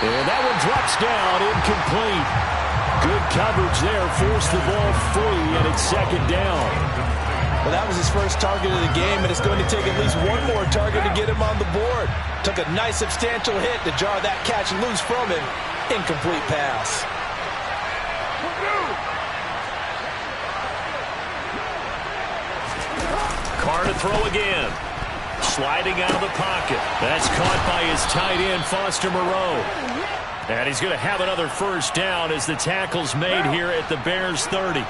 And that one drops down, incomplete. Good coverage there, forced the ball free, and it's second down. Well, that was his first target of the game, and it's going to take at least one more target to get him on the board. Took a nice substantial hit to jar that catch loose from him. Incomplete pass. Carr to throw again. Sliding out of the pocket. That's caught by his tight end, Foster Moreau. And he's going to have another first down as the tackle's made here at the Bears 30.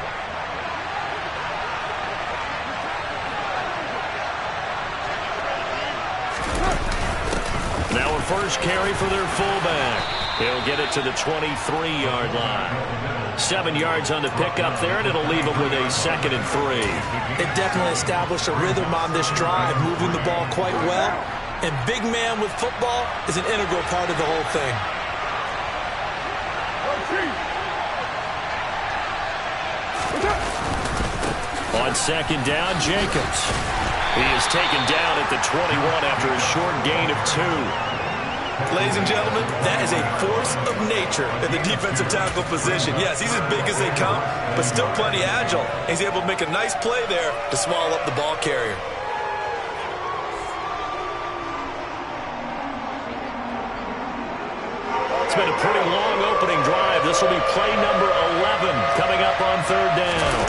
Now a first carry for their fullback. He'll get it to the 23-yard line. 7 yards on the pickup there, and it'll leave him with a 2nd and 3. It definitely established a rhythm on this drive, moving the ball quite well. And big man with football is an integral part of the whole thing. On second down, Jacobs. He is taken down at the 21 after a short gain of 2. Ladies and gentlemen, that is a force of nature in the defensive tackle position. Yes, he's as big as they come, but still plenty agile. He's able to make a nice play there to swallow up the ball carrier. It's been a pretty long opening drive. This will be play number 11 coming up on third down.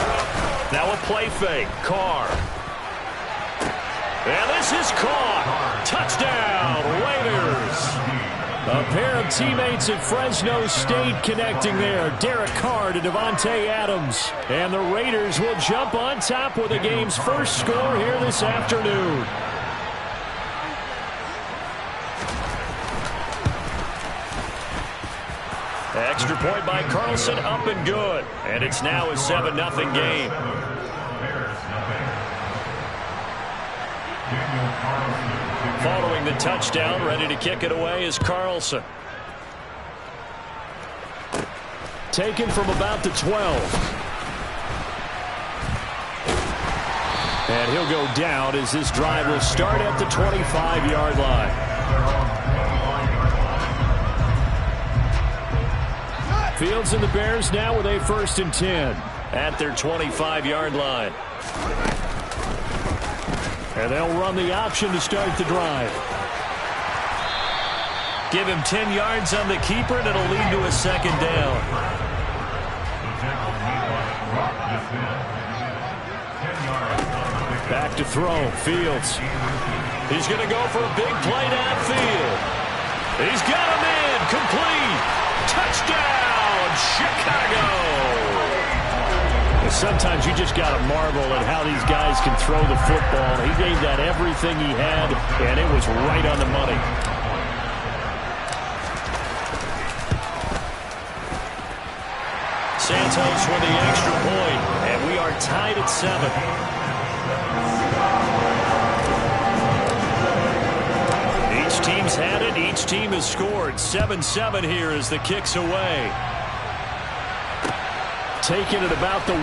Now a play fake. Carr. And this is caught. Touchdown, Raiders. A pair of teammates at Fresno State connecting there. Derek Carr to Devontae Adams. And the Raiders will jump on top with the game's first score here this afternoon. Extra point by Carlson, up and good. And it's now a 7-0 game. Following the touchdown, ready to kick it away is Carlson. Taken from about the 12. And he'll go down as this drive will start at the 25-yard line. Fields and the Bears now with a 1st and 10 at their 25-yard line. And they'll run the option to start the drive. Give him 10 yards on the keeper, and it'll lead to a 2nd down. Back to throw. Fields. He's going to go for a big play downfield. He's got him in. Complete. Touchdown, Chicago. Sometimes you just got to marvel at how these guys can throw the football. He gave that everything he had, and it was right on the money. Santos with the extra point, and we are tied at 7. Each team's had it. Each team has scored. 7-7 here as the kick's away. Taken at about the 1.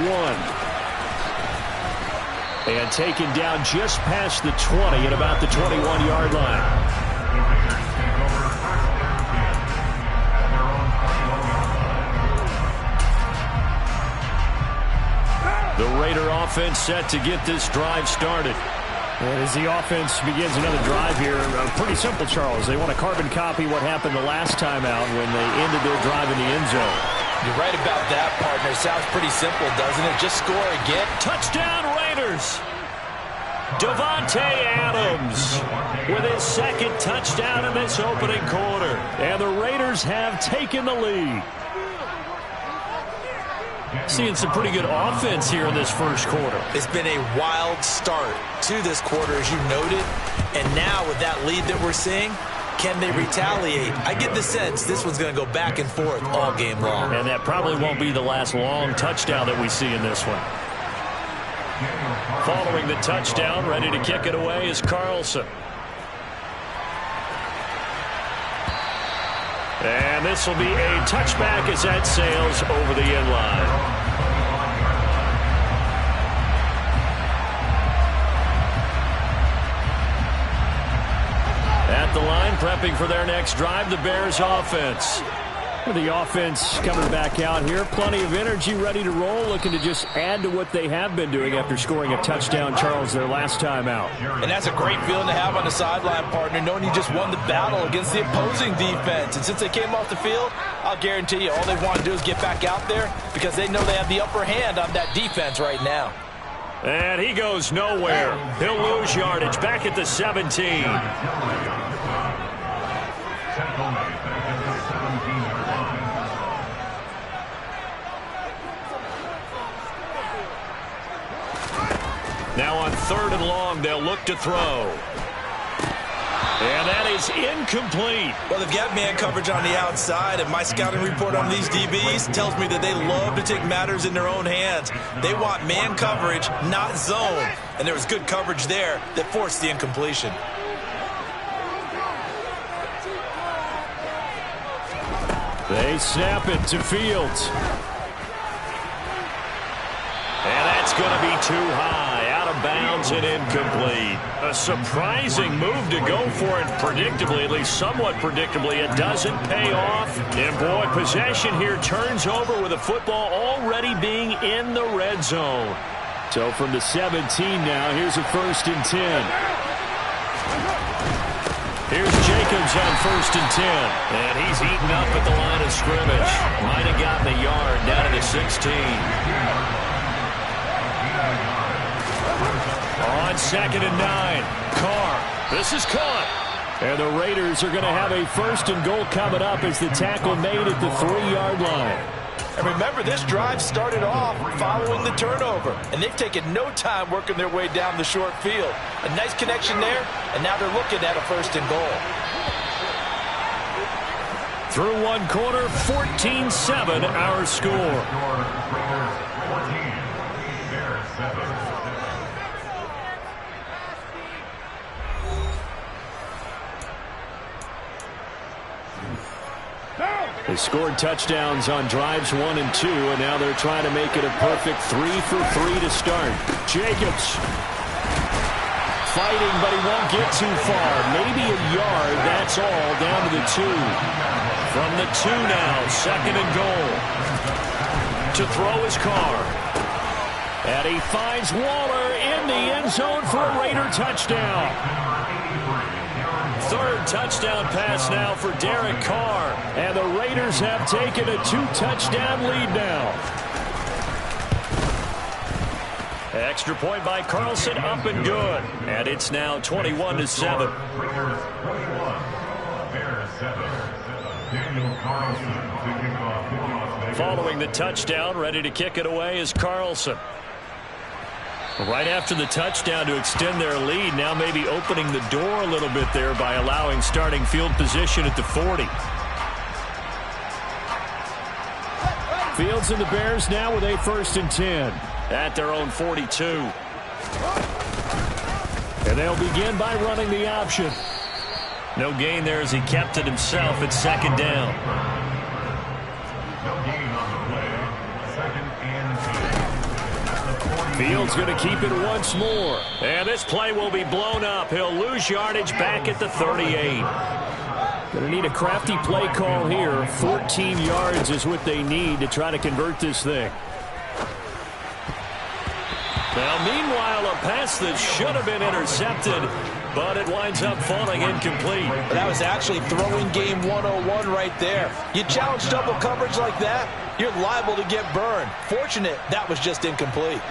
And taken down just past the 20 at about the 21-yard line. The Raider offense set to get this drive started. And as the offense begins another drive here, pretty simple, Charles. They want to carbon copy what happened the last time out when they ended their drive in the end zone. You're right about that, partner. Sounds pretty simple, doesn't it? Just score again. Touchdown, Raiders. Devontae Adams with his 2nd touchdown in this opening quarter. And the Raiders have taken the lead. Seeing some pretty good offense here in this first quarter. It's been a wild start to this quarter, as you noted. And now with that lead that we're seeing, can they retaliate? I get the sense this one's going to go back and forth all game long. And that probably won't be the last long touchdown that we see in this one. Following the touchdown, ready to kick it away is Carlson. And this will be a touchback as that sails over the end line. At the line, prepping for their next drive, the Bears offense. The offense coming back out here. Plenty of energy, ready to roll, looking to just add to what they have been doing after scoring a touchdown, Charles, their last time out. And that's a great feeling to have on the sideline, partner, knowing you just won the battle against the opposing defense. And since they came off the field, I'll guarantee you all they want to do is get back out there because they know they have the upper hand on that defense right now. And he goes nowhere. He'll lose yardage back at the 17. Now on 3rd and long, they'll look to throw. And that is incomplete. Well, they've got man coverage on the outside, and my scouting report on these DBs tells me that they love to take matters in their own hands. They want man coverage, not zone. And there was good coverage there that forced the incompletion. They snap it to Fields. And that's going to be too high, out of bounds and incomplete. A surprising move to go for it predictably, at least somewhat predictably. It doesn't pay off. And boy, possession here turns over with the football already being in the red zone. So from the 17 now, here's a 1st and 10. Here's Jacobs on 1st and 10. And he's eaten up at the line of scrimmage. Might have gotten a yard down to the 16. On 2nd and 9, Carr. This is caught. And the Raiders are going to have a 1st and goal coming up as the tackle made at the 3-yard line. And remember, this drive started off following the turnover, and they've taken no time working their way down the short field. A nice connection there, and now they're looking at a 1st and goal. Through one quarter, 14-7 our score. They scored touchdowns on drives 1 and 2, and now they're trying to make it a perfect 3 for 3 to start. Jacobs fighting, but he won't get too far. Maybe a yard, that's all, down to the 2. From the 2 now, 2nd and goal. To throw his Carr. And he finds Waller in the end zone for a Raider touchdown. 3rd touchdown pass now for Derek Carr. And the Raiders have taken a 2-touchdown lead now. Extra point by Carlson, up and good. And it's now 21-7. Following the touchdown, ready to kick it away is Carlson. Right after the touchdown to extend their lead, now maybe opening the door a little bit there by allowing starting field position at the 40. Fields and the Bears now with a 1st and 10. At their own 42. And they'll begin by running the option. No gain there as he kept it himself at 2nd down. Fields going to keep it once more. And this play will be blown up. He'll lose yardage back at the 38. Going to need a crafty play call here. 14 yards is what they need to try to convert this thing. Now, meanwhile, a pass that should have been intercepted, but it winds up falling incomplete. That was actually throwing game 101 right there. You challenge double coverage like that, you're liable to get burned. Fortunate that was just incomplete.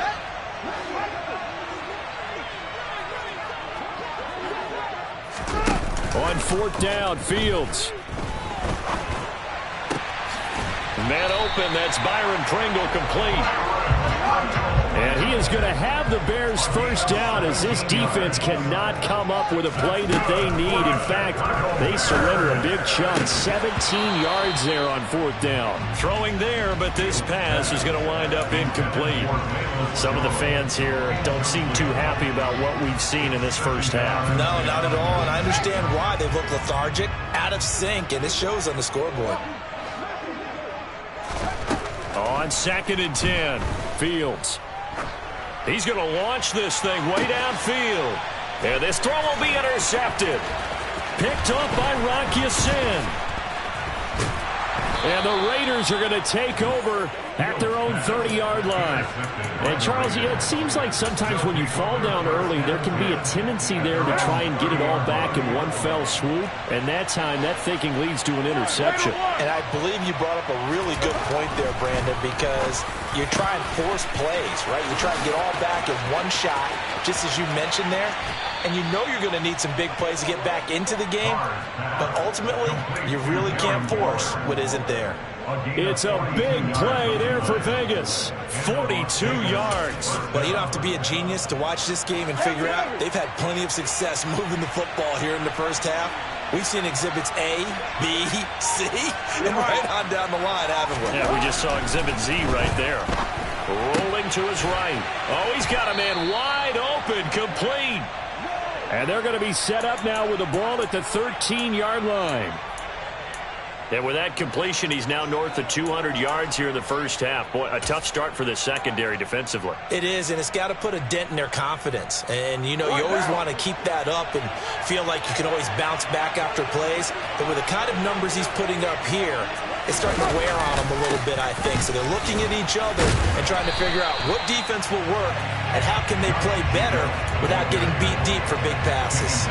On 4th down, Fields. Man open, that's Byron Pringle complete. And he is going to have the Bears 1st down as this defense cannot come up with a play that they need. In fact, they surrender a big chunk, 17 yards there on 4th down. Throwing there, but this pass is going to wind up incomplete. Some of the fans here don't seem too happy about what we've seen in this first half. No, not at all, and I understand why. They've looked lethargic, out of sync, and it shows on the scoreboard. On 2nd and 10, Fields. He's going to launch this thing way downfield. And this throw will be intercepted. Picked off by Rocky Sin. And the Raiders are going to take over at their own 30-yard line. And, Charles, it seems like sometimes when you fall down early, there can be a tendency there to try and get it all back in one fell swoop. And that time, that thinking leads to an interception. And I believe you brought up a really good point there, Brandon, because you're trying to force plays, right? You try to get all back in one shot, just as you mentioned there. And you know you're going to need some big plays to get back into the game. But ultimately, you really can't force what isn't there. It's a big play there for Vegas. 42 yards. Well, you don't have to be a genius to watch this game and figure out they've had plenty of success moving the football here in the first half. We've seen exhibits A, B, C, and right on down the line, haven't we? Yeah, we just saw exhibit Z right there. Rolling to his right. Oh, he's got a man wide open, complete. And they're going to be set up now with the ball at the 13-yard line. And with that completion, he's now north of 200 yards here in the first half. Boy, a tough start for the secondary defensively. It is, and it's got to put a dent in their confidence. And, you know, you always want to keep that up and feel like you can always bounce back after plays. But with the kind of numbers he's putting up here, it's starting to wear on them a little bit, I think. So they're looking at each other and trying to figure out what defense will work and how can they play better without getting beat deep for big passes.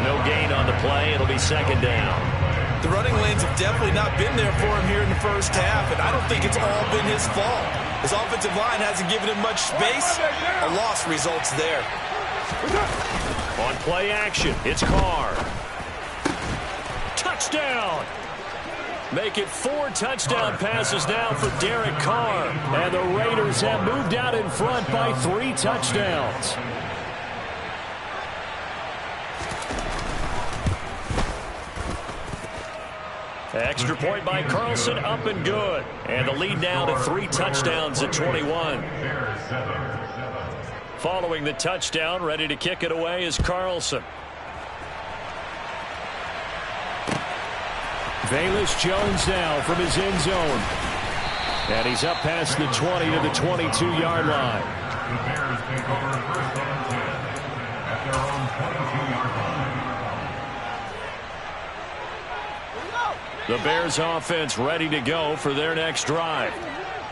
No gain on the play. It'll be second down. The running lanes have definitely not been there for him here in the first half, and I don't think it's all been his fault. His offensive line hasn't given him much space. A loss results there. On play action, it's Carr. Touchdown! Make it 4 touchdown passes now for Derek Carr. And the Raiders have moved out in front by 3 touchdowns. Extra point by Carlson, up and good. And the lead now to 3 touchdowns at 21. Following the touchdown, ready to kick it away is Carlson. Velus Jones now from his end zone. And he's up past the 20 to the 22-yard line. The Bears take over first and 10 at their own 22-yard line. The Bears offense ready to go for their next drive.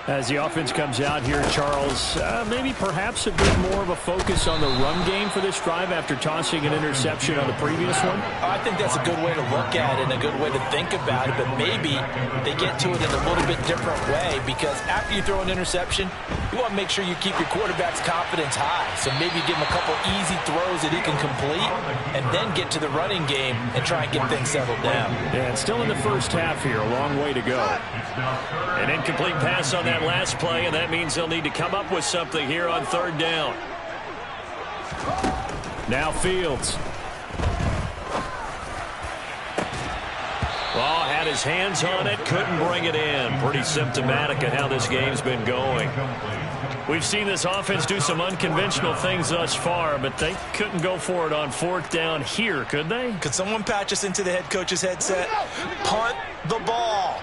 As the offense comes out here, Charles, maybe perhaps a bit more of a focus on the run game for this drive after tossing an interception on the previous one? I think that's a good way to look at it and a good way to think about it, but maybe they get to it in a little bit different way because after you throw an interception, you want to make sure you keep your quarterback's confidence high. So maybe give him a couple easy throws that he can complete and then get to the running game and try and get things settled down. Yeah, it's still in the first half here, a long way to go. An incomplete pass on that last play, and that means they'll need to come up with something here on third down. Now Fields. Well, had his hands on it, couldn't bring it in. Pretty symptomatic of how this game's been going. We've seen this offense do some unconventional things thus far, but they couldn't go for it on fourth down here, could they? Could someone patch us into the head coach's headset? Punt the ball.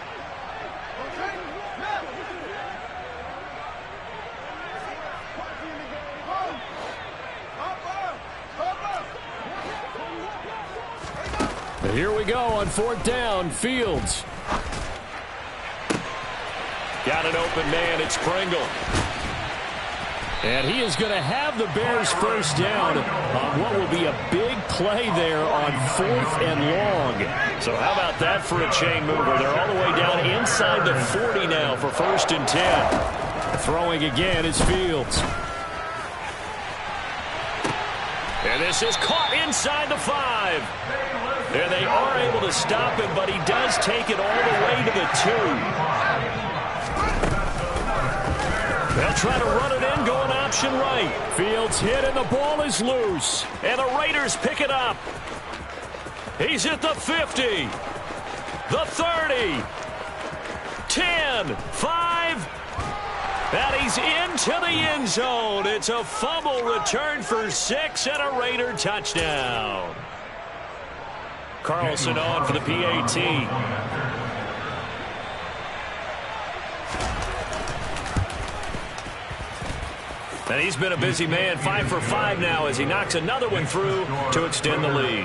Here we go on fourth down. Fields. Got an open man. It's Pringle. And he is going to have the Bears first down on what will be a big play there on 4th and long. So how about that for a chain mover? They're all the way down inside the 40 now for 1st and 10. Throwing again is Fields. And this is caught inside the 5. And they are able to stop him, but he does take it all the way to the 2. They'll try to run it in, going option right. Fields hit, and the ball is loose. And the Raiders pick it up. He's at the 50. The 30. 10. 5. And he's into the end zone. It's a fumble return for 6 and a Raider touchdown. Carlson on for the PAT. And he's been a busy man, 5 for 5 now as he knocks another one through to extend the lead.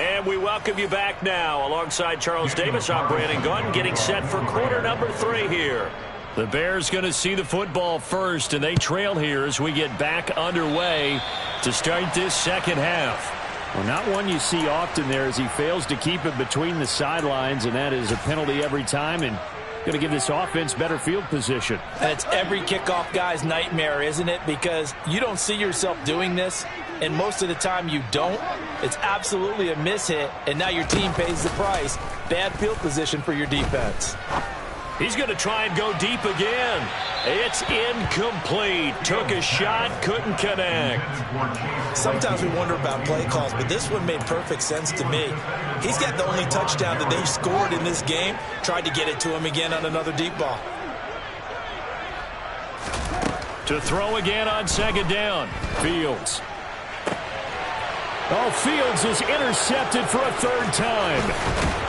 And we welcome you back now. Alongside Charles Davis, I'm Brandon Gaudin, getting set for quarter number 3 here. The Bears going to see the football first, and they trail here as we get back underway to start this second half. Well, not one you see often there as he fails to keep it between the sidelines, and that is a penalty every time, and going to give this offense better field position. And it's every kickoff guy's nightmare, isn't it? Because you don't see yourself doing this, and most of the time you don't. It's absolutely a mishit, and now your team pays the price. Bad field position for your defense. He's going to try and go deep again. It's incomplete. Took a shot, couldn't connect. Sometimes we wonder about play calls, but this one made perfect sense to me. He's got the only touchdown that they've scored in this game. Tried to get it to him again on another deep ball. To throw again on second down. Fields. Oh, Fields is intercepted for a third time.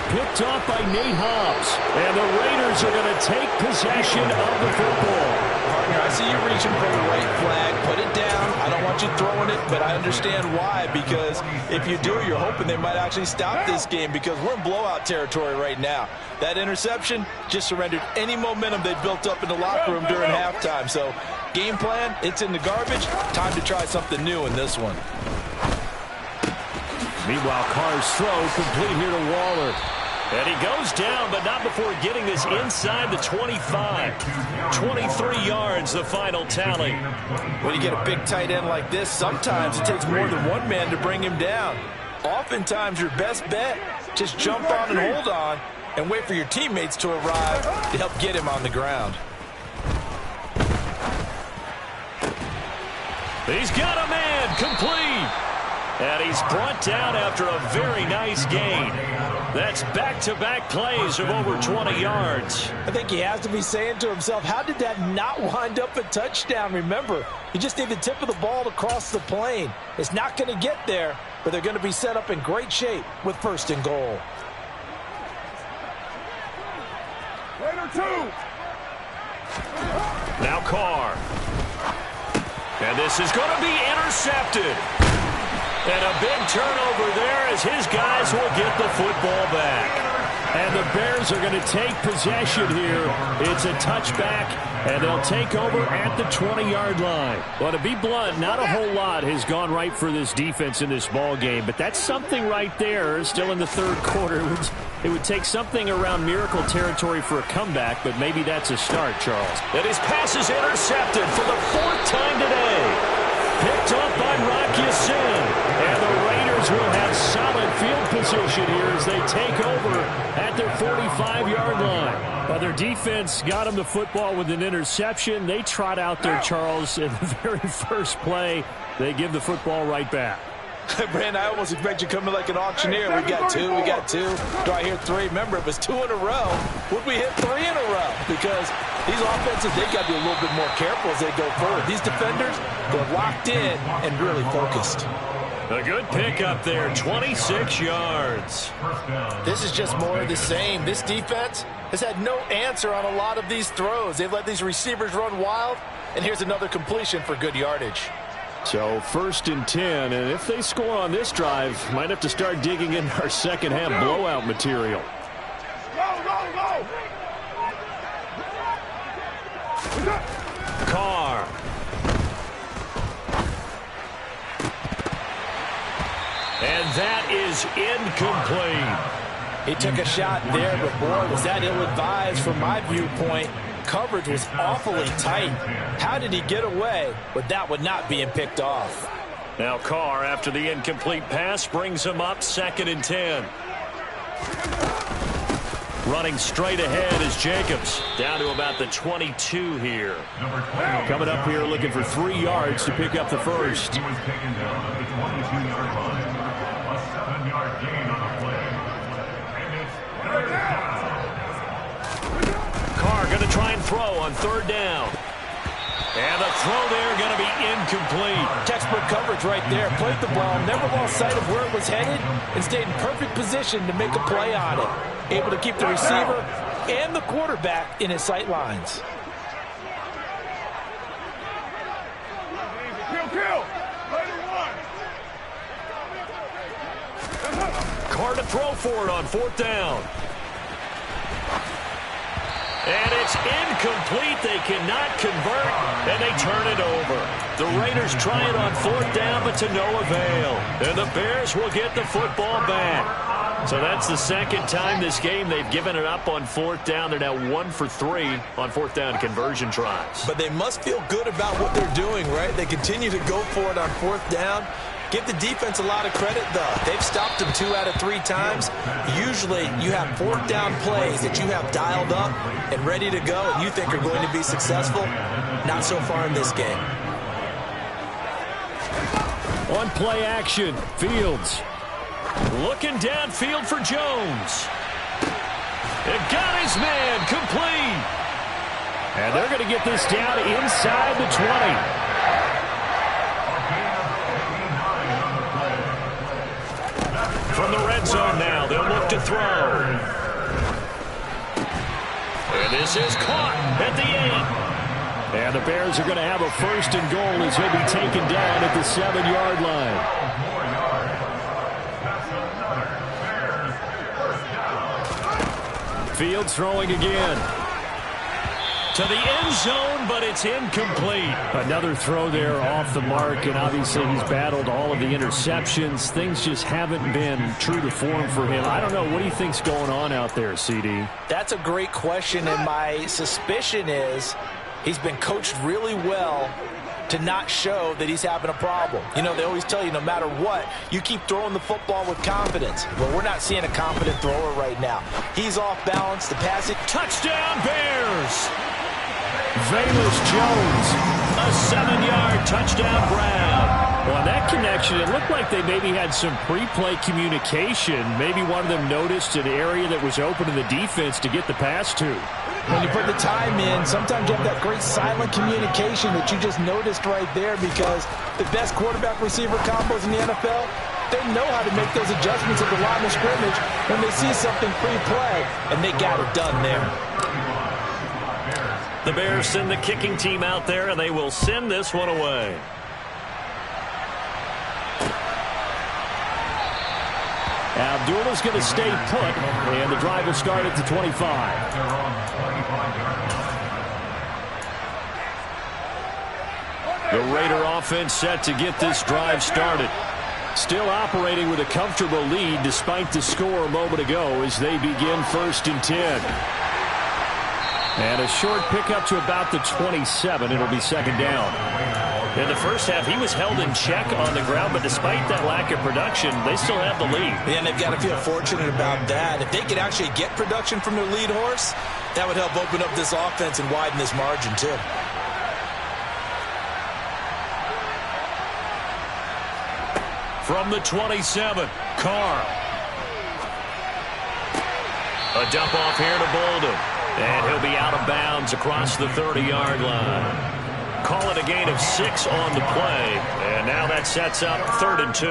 Picked off by Nate Hobbs. And the Raiders are going to take possession of the football. Partner, I see you reaching for the white flag. Put it down. I don't want you throwing it, but I understand why. Because if you do, you're hoping they might actually stop this game because we're in blowout territory right now. That interception just surrendered any momentum they built up in the locker room during halftime. So game plan, it's in the garbage. Time to try something new in this one. Meanwhile, Carr's throw complete here to Waller. And he goes down, but not before getting this inside the 25. 23 yards, the final tally. When you get a big tight end like this, sometimes it takes more than one man to bring him down. Oftentimes, your best bet, just jump on and hold on and wait for your teammates to arrive to help get him on the ground. He's got a man, complete. And he's brought down after a very nice gain. That's back-to-back plays of over 20 yards. I think he has to be saying to himself, how did that not wind up a touchdown? Remember, you just need the tip of the ball to cross the plane. It's not going to get there, but they're going to be set up in great shape with first and goal. Now Carr. And this is going to be intercepted. And a big turnover there as his guys will get the football back. And the Bears are going to take possession here. It's a touchback, and they'll take over at the 20-yard line. Well, to be blunt, not a whole lot has gone right for this defense in this ball game, but that's something right there. Still in the third quarter. It would take something around miracle territory for a comeback, but maybe that's a start, Charles. And his pass is intercepted for the 4th time today. Picked up by Rocky Sin. And the Raiders will have solid field position here as they take over at their 45-yard line. Well, their defense got them the football with an interception. They trot out there, Charles, in the very first play. They give the football right back. Brandon, I almost expect you to come in like an auctioneer. We got two. Do I hear 3? Remember, if it's 2 in a row, would we hit 3 in a row? Because these offenses, they got to be a little bit more careful as they go forward. These defenders, they're locked in and really focused. A good pick up there, 26 yards. This is just more of the same. This defense has had no answer on a lot of these throws. They've let these receivers run wild, and here's another completion for good yardage. So 1st and 10, and if they score on this drive, might have to start digging in our second half blowout material. Carr. And that is incomplete. He took a shot there, but boy, was that ill-advised from my viewpoint. Coverage was awfully tight. How did he get away with that one not being picked off? Now Carr, after the incomplete pass, brings him up 2nd and 10. Running straight ahead is Jacobs. Down to about the 22 here. Coming up here looking for 3 yards to pick up the first. He was taken down at the 22-yard line. A 7-yard gain on the play. And it's third down. Carr going to try and throw on 3rd down. And the throw there going to be incomplete. Textbook coverage right there. Played the ball, never lost sight of where it was headed, and stayed in perfect position to make a play on it. Able to keep the receiver and the quarterback in his sight lines. Carr to throw for it on 4th down. And it's incomplete. They cannot convert, and they turn it over. The Raiders try it on 4th down, but to no avail. And the Bears will get the football back. So that's the second time this game they've given it up on 4th down. They're now 1 for 3 on 4th down conversion tries. But they must feel good about what they're doing, right? They continue to go for it on 4th down. Give the defense a lot of credit, though. They've stopped them 2 out of 3 times. Usually, you have 4th down plays that you have dialed up and ready to go, and you think are going to be successful. Not so far in this game. On play action, Fields. Looking downfield for Jones. It got his man complete. And they're going to get this down inside the 20. From the red zone now, they'll look to throw. And this is caught at the 8. And the Bears are going to have a 1st and goal as he'll be taken down at the 7-yard line. Fields throwing again. To the end zone, but it's incomplete. Another throw there off the mark, and obviously he's battled all of the interceptions. Things just haven't been true to form for him. I don't know. What do you think's going on out there, CD? That's a great question, and my suspicion is he's been coached really well to not show that he's having a problem. You know, they always tell you no matter what, you keep throwing the football with confidence. Well, we're not seeing a confident thrower right now. He's off balance. The passing. Touchdown, Bears! Velus Jones. A 7-yard touchdown Brown. Well, on that connection, it looked like they maybe had some pre-play communication. Maybe one of them noticed an area that was open in the defense to get the pass to. When you put the time in, sometimes you have that great silent communication that you just noticed right there, because the best quarterback-receiver combos in the NFL, they know how to make those adjustments at the line of scrimmage when they see something pre-play, and they got it done there. The Bears send the kicking team out there, and they will send this one away. Abdullah's going to stay put, and the drive will start at the 25. The Raider offense set to get this drive started. Still operating with a comfortable lead despite the score a moment ago as they begin 1st and 10. And a short pickup to about the 27. It'll be 2nd down. In the first half, he was held in check on the ground, but despite that lack of production, they still have the lead. And they've got to feel fortunate about that. If they could actually get production from their lead horse, that would help open up this offense and widen this margin, too. From the 27, Carr. A dump off here to Bolden. And he'll be out of bounds across the 30-yard line. Call it a gain of 6 on the play. And now that sets up 3rd and 2.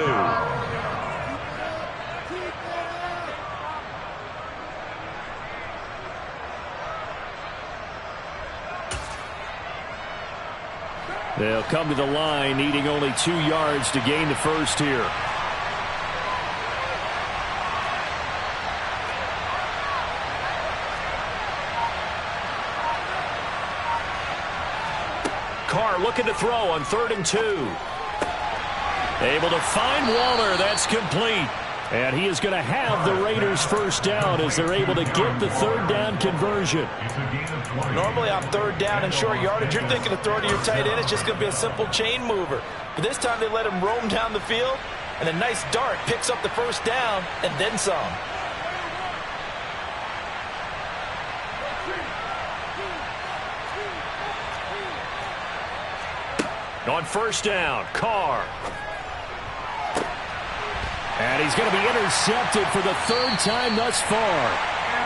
They'll come to the line, needing only 2 yards to gain the first here. Carr looking to throw on 3rd and 2. Able to find Waller. That's complete. And he is going to have the Raiders' 1st down as they're able to get the 3rd down conversion. Normally on 3rd down and short yardage, you're thinking of throwing to your tight end. It's just going to be a simple chain mover. But this time they let him roam down the field, and a nice dart picks up the 1st down and then some. On 1st down, Carr. And he's going to be intercepted for the 3rd time thus far.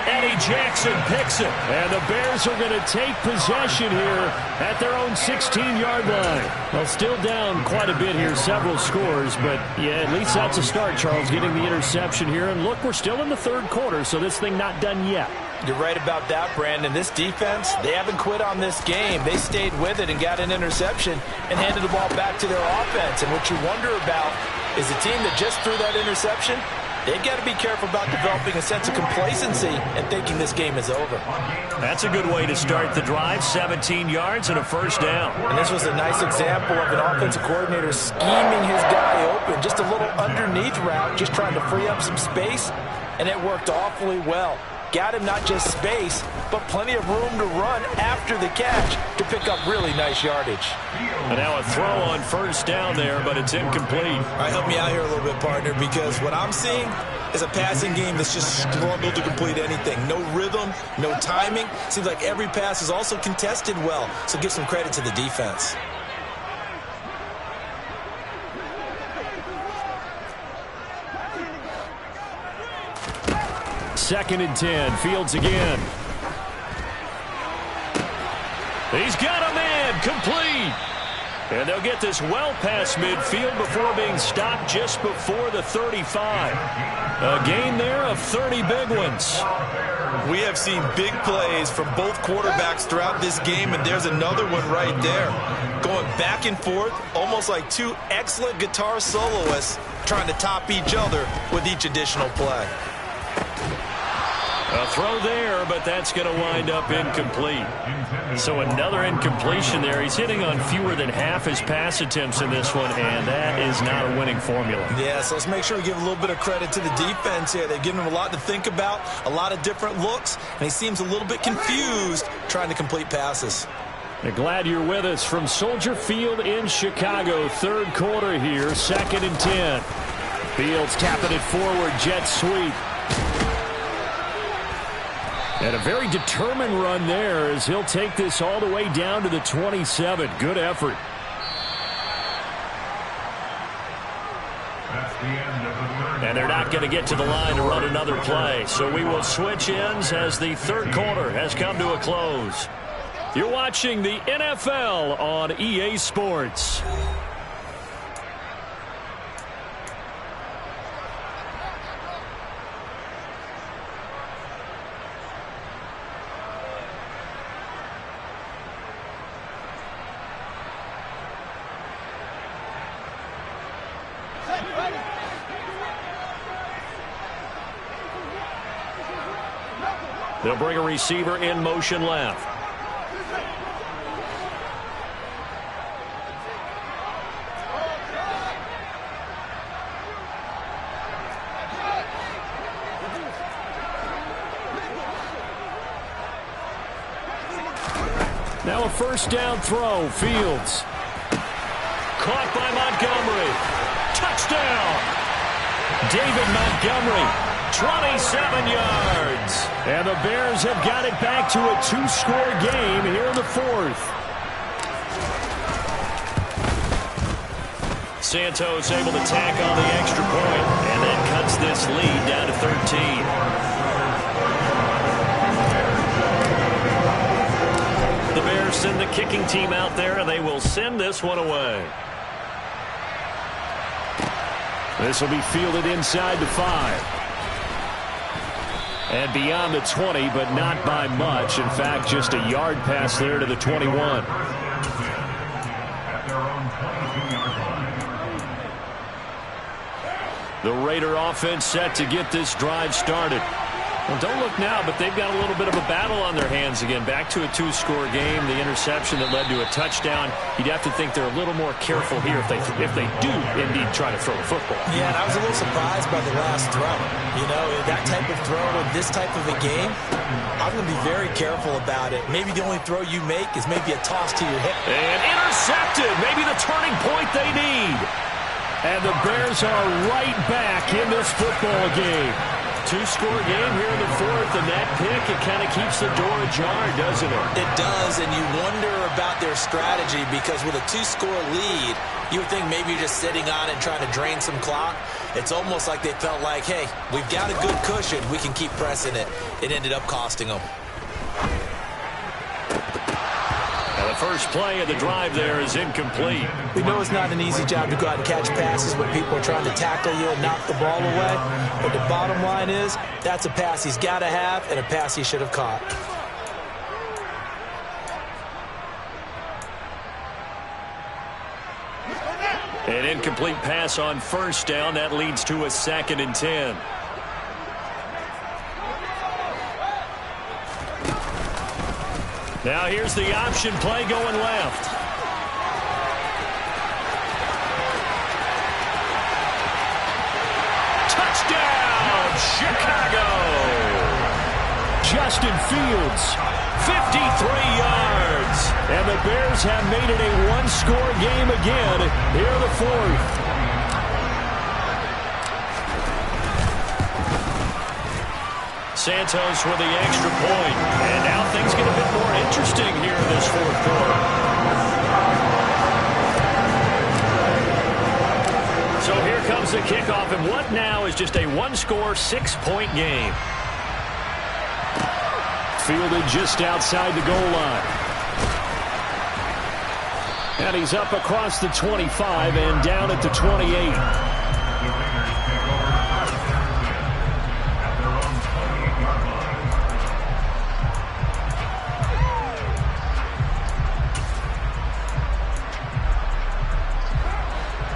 Eddie Jackson picks it. And the Bears are going to take possession here at their own 16-yard line. Well, still down quite a bit here, several scores. But, yeah, at least that's a start, Charles, getting the interception here. And, look, we're still in the 3rd quarter, so this thing not done yet. You're right about that, Brandon. This defense, they haven't quit on this game. They stayed with it and got an interception and handed the ball back to their offense. And what you wonder about is the team that just threw that interception, They've got to be careful about developing a sense of complacency and thinking this game is over. That's a good way to start the drive. 17 yards and a first down. And this was a nice example of an offensive coordinator scheming his guy open. Just a little underneath route, just trying to free up some space, and it worked awfully well. Got him not just space, but plenty of room to run after the catch to pick up really nice yardage. And now a throw on first down there, but it's incomplete. All right, help me out here a little bit, partner, because what I'm seeing is a passing game that's just struggled to complete anything. No rhythm, no timing. Seems like every pass is also contested well, so give some credit to the defense. Second and 10. Fields again. He's got a man. Complete. And they'll get this well past midfield before being stopped just before the 35. A gain there of 30 big ones. We have seen big plays from both quarterbacks throughout this game, and there's another one right there. Going back and forth, almost like two excellent guitar soloists trying to top each other with each additional play. A throw there, but that's going to wind up incomplete. So another incompletion there. He's hitting on fewer than half his pass attempts in this one, and that is not a winning formula. Yeah, so let's make sure we give a little bit of credit to the defense here. They've given him a lot to think about, a lot of different looks, and he seems a little bit confused trying to complete passes. Glad you're with us from Soldier Field in Chicago. Third quarter here, 2nd and 10. Fields tapping it forward, jet sweep. And a very determined run there as he'll take this all the way down to the 27. Good effort. That's the end of the third. And they're not going to get to the line to run another play. So we will switch ends as the third quarter has come to a close. You're watching the NFL on EA Sports. They'll bring a receiver in motion left. Now a first down throw. Fields. Caught by Montgomery. Touchdown. David Montgomery. 27 yards. And the Bears have got it back to a two-score game here in the fourth. Santos able to tack on the extra point, and that cuts this lead down to 13. The Bears send the kicking team out there, and they will send this one away. This will be fielded inside the 5. And beyond the 20, but not by much. In fact, just a yard pass there to the 21. At their own 22-yard line. The Raider offense set to get this drive started. Well, don't look now, but they've got a little bit of a battle on their hands again. Back to a two-score game. The interception that led to a touchdown. You'd have to think they're a little more careful here if they do indeed try to throw the football. Yeah, and I was a little surprised by the last throw. You know, that type of throw in this type of a game, I'm going to be very careful about it. Maybe the only throw you make is maybe a toss to your hip. And intercepted. Maybe the turning point they need. And the Bears are right back in this football game. Two-score game here in the fourth, and that pick, it kind of keeps the door ajar, doesn't it? It does, and you wonder about their strategy because with a two-score lead, you would think maybe you're just sitting on it and trying to drain some clock. It's almost like they felt like, hey, we've got a good cushion. We can keep pressing it. It ended up costing them. Now the first play of the drive there is incomplete. We know it's not an easy job to go out and catch passes when people are trying to tackle you and knock the ball away. But the bottom line is, that's a pass he's got to have and a pass he should have caught. An incomplete pass on first down. That leads to a 2nd and 10. Now here's the option play going left. Touchdown, Chicago! Justin Fields, 53 yards. And the Bears have made it a one-score game again here in the 4th. Santos with the extra point. And now things get a bit more interesting here in this 4th quarter. So here comes the kickoff, and what now is just a one-score, 6-point game. Fielded just outside the goal line. And he's up across the 25 and down at the 28.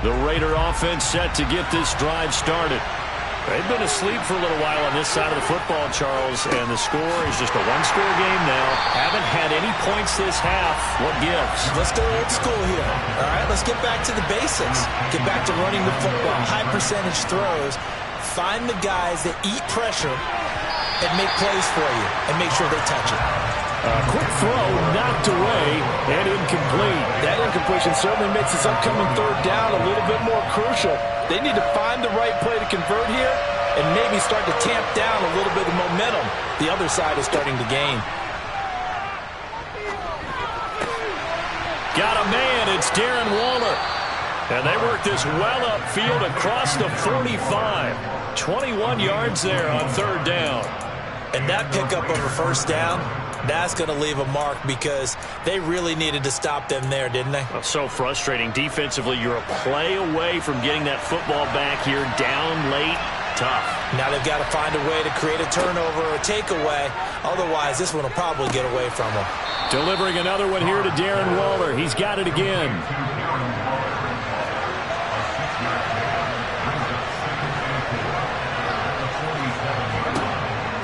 The Raider offense set to get this drive started. They've been asleep for a little while on this side of the football, Charles, and the score is just a one-score game now. Haven't had any points this half. What gives? Let's go old school here. All right, let's get back to the basics. Get back to running the football, high-percentage throws. Find the guys that eat pressure and make plays for you and make sure they touch it. Quick throw, knocked away, and incomplete. That incompletion certainly makes this upcoming 3rd down a little bit more crucial. They need to find the right play to convert here and maybe start to tamp down a little bit of momentum the other side is starting to gain. Got a man, it's Darren Waller. And they work this well upfield across the 45. 21 yards there on 3rd down. And that pickup of a 1st down, that's going to leave a mark because they really needed to stop them there, didn't they? Oh, so frustrating. Defensively, you're a play away from getting that football back here down late. Tough. Now they've got to find a way to create a turnover or a takeaway. Otherwise, this one will probably get away from them. Delivering another one here to Darren Waller. He's got it again.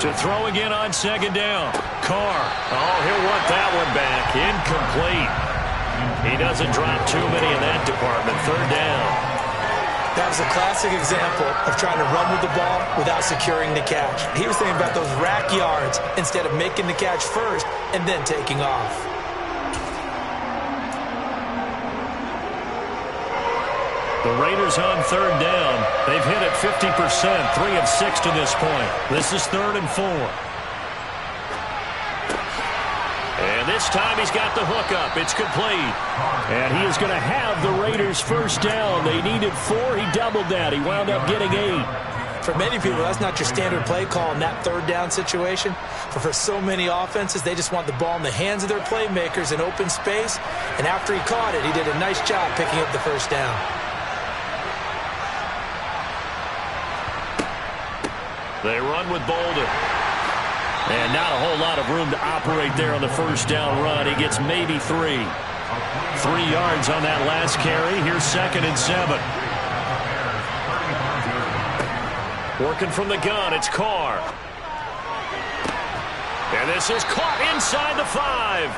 To throw again on 2nd down. Carr. Oh, he'll want that one back. Incomplete. He doesn't drop too many in that department. 3rd down. That was a classic example of trying to run with the ball without securing the catch. He was thinking about those rack yards instead of making the catch first and then taking off. The Raiders on 3rd down. They've hit it 50%, 3 of 6 to this point. This is 3rd and 4. And this time he's got the hook up. It's complete. And he is going to have the Raiders 1st down. They needed 4. He doubled that. He wound up getting 8. For many people, that's not your standard play call in that 3rd down situation. But for so many offenses, they just want the ball in the hands of their playmakers in open space. And after he caught it, he did a nice job picking up the 1st down. They run with Bolden. And not a whole lot of room to operate there on the 1st down run. He gets maybe 3. 3 yards on that last carry. Here's 2nd and 7. Working from the gun, it's Carr. And this is caught inside the 5.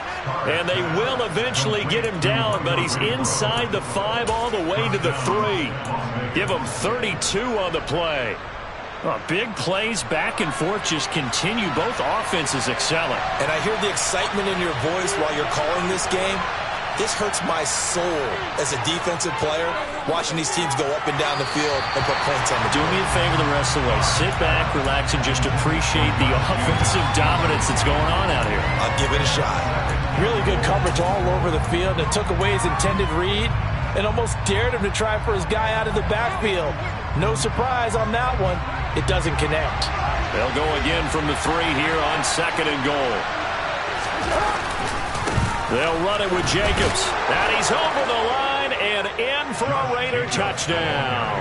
And they will eventually get him down, but he's inside the 5 all the way to the 3. Give him 32 on the play. Well, big plays back and forth just continue. Both offenses excelling. And I hear the excitement in your voice while you're calling this game. This hurts my soul as a defensive player, watching these teams go up and down the field and put points on the board. Do me a favor the rest of the way. Sit back, relax, and just appreciate the offensive dominance that's going on out here. I'll give it a shot. Really good coverage all over the field and took away his intended read and almost dared him to try for his guy out of the backfield. No surprise on that one. It doesn't connect. They'll go again from the 3 here on 2nd and goal. They'll run it with Jacobs. And he's over the line and in for a Raider touchdown.